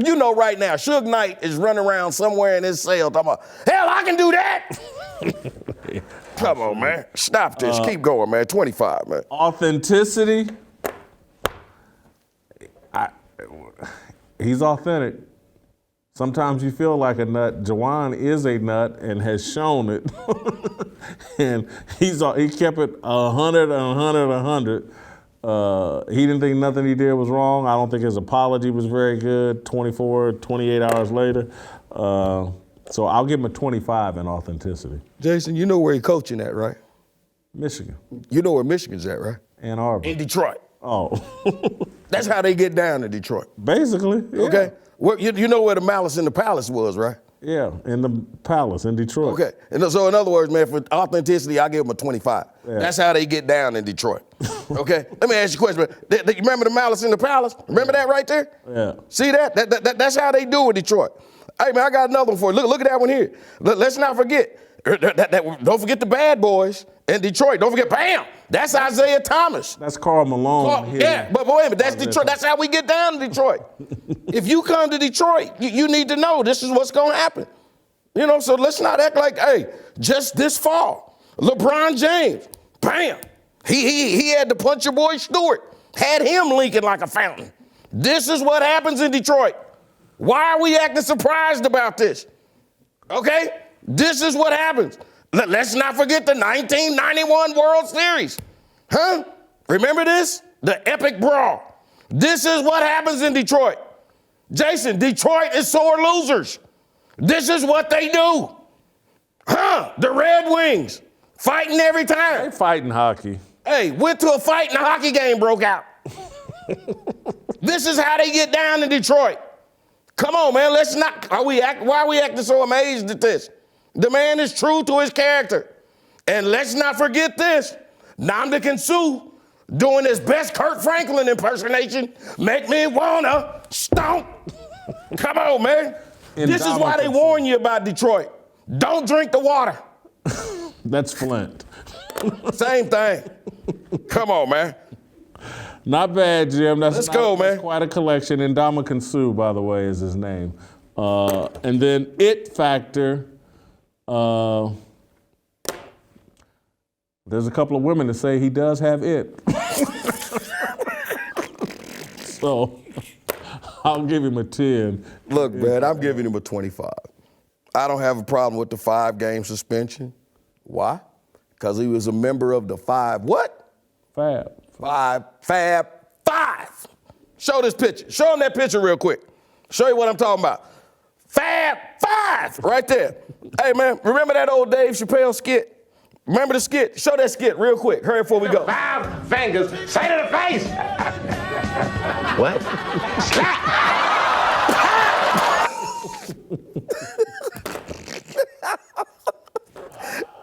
You know right now, Suge Knight is running around somewhere in his cell talking about, hell, I can do that. Come on, man. Stop this. Keep going, man. 25, man.
Authenticity. He's authentic. Sometimes you feel like a nut. Juwan is a nut and has shown it. And he kept it 100, 100, 100. He didn't think nothing he did was wrong. I don't think his apology was very good 24, 28 hours later. So I'll give him a 25 in authenticity.
Jason, you know where he's coaching at, right?
Michigan.
You know where Michigan's at, right?
Ann Arbor.
In Detroit.
Oh.
That's how they get down to Detroit.
Basically, yeah.
Okay. Well, you know where the Malice in the Palace was, right?
Yeah, in the Palace in Detroit.
Okay. And so in other words, man, for authenticity, I give them a 25. Yeah. That's how they get down in Detroit. Okay? Let me ask you a question. You remember the Malice in the Palace? Remember that right there?
Yeah.
See that? That's how they do in Detroit. Hey, man, I got another one for you. Look at that one here. Let's not forget. Don't forget the bad boys in Detroit. Don't forget Bam. That's Isaiah Thomas.
That's Karl Malone.
Yeah, but wait a minute. That's Detroit. That's how we get down to Detroit. If you come to Detroit, you need to know this is what's going to happen. So let's not act like, hey, just this fall, LeBron James, bam. He had to punch your boy Stewart. Had him leaking like a fountain. This is what happens in Detroit. Why are we acting surprised about this? Okay? This is what happens. Let's not forget the 1991 World Series. Huh? Remember this? The epic brawl. This is what happens in Detroit. Jason, Detroit is sore losers. This is what they do. Huh? The Red Wings, fighting every time.
They fighting hockey.
Hey, went to a fight and a hockey game broke out. This is how they get down in Detroit. Come on, man, let's not, why are we acting so amazed at this? The man is true to his character. And let's not forget this. Nnamdi Kanu doing his best Kurt Franklin impersonation, make me wanna stomp. Come on, man. This is why they warn you about Detroit. Don't drink the water.
That's Flint.
Same thing. Come on, man.
Not bad, Jim.
Let's go, man.
That's quite a collection. Ndamukong Suh, by the way, is his name. And then It Factor. There's a couple of women that say he does have it. So I'll give him a 10.
Look, man, I'm giving him a 25. I don't have a problem with the 5-game suspension. Why? Because he was a member of the Fab Fab Five. Show this picture. Show him that picture real quick. Show you what I'm talking about. Fab Five, right there. Hey, man, remember that old Dave Chappelle skit? Remember the skit? Show that skit real quick. Hurry before we go.
5 fingers, say to the face. What? Slap.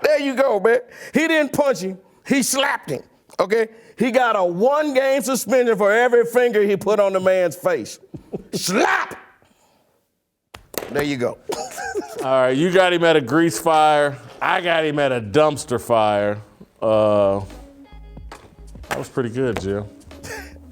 There you go, man. He didn't punch him. He slapped him, okay? He got a 1-game suspension for every finger he put on the man's face. Slap! There you go.
All right, you got him at a grease fire. I got him at a dumpster fire. That was pretty good, Jim.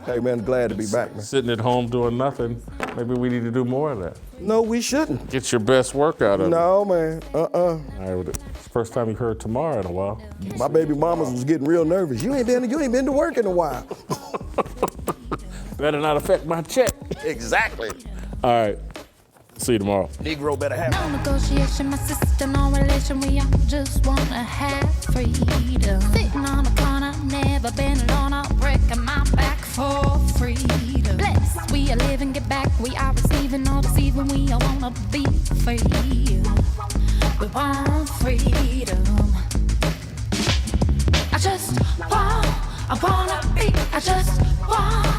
Hey, man, glad to be back, man.
Sitting at home doing nothing. Maybe we need to do more of that.
No, we shouldn't.
Get your best work out of it.
No, man.
All right, it's the first time you heard Tamara in a while.
My baby mamas was getting real nervous. You ain't been to work in a while.
Better not affect my check.
Exactly.
All right. See you tomorrow.
Negro better have it.
No negotiation, my sister, no relation. We all just wanna have freedom. Sitting on a corner, never been alone. I'll break my back for freedom. Blessed, we are living, get back. We are receiving, no deceiving. We all wanna be free. We want freedom. I wanna be. I just want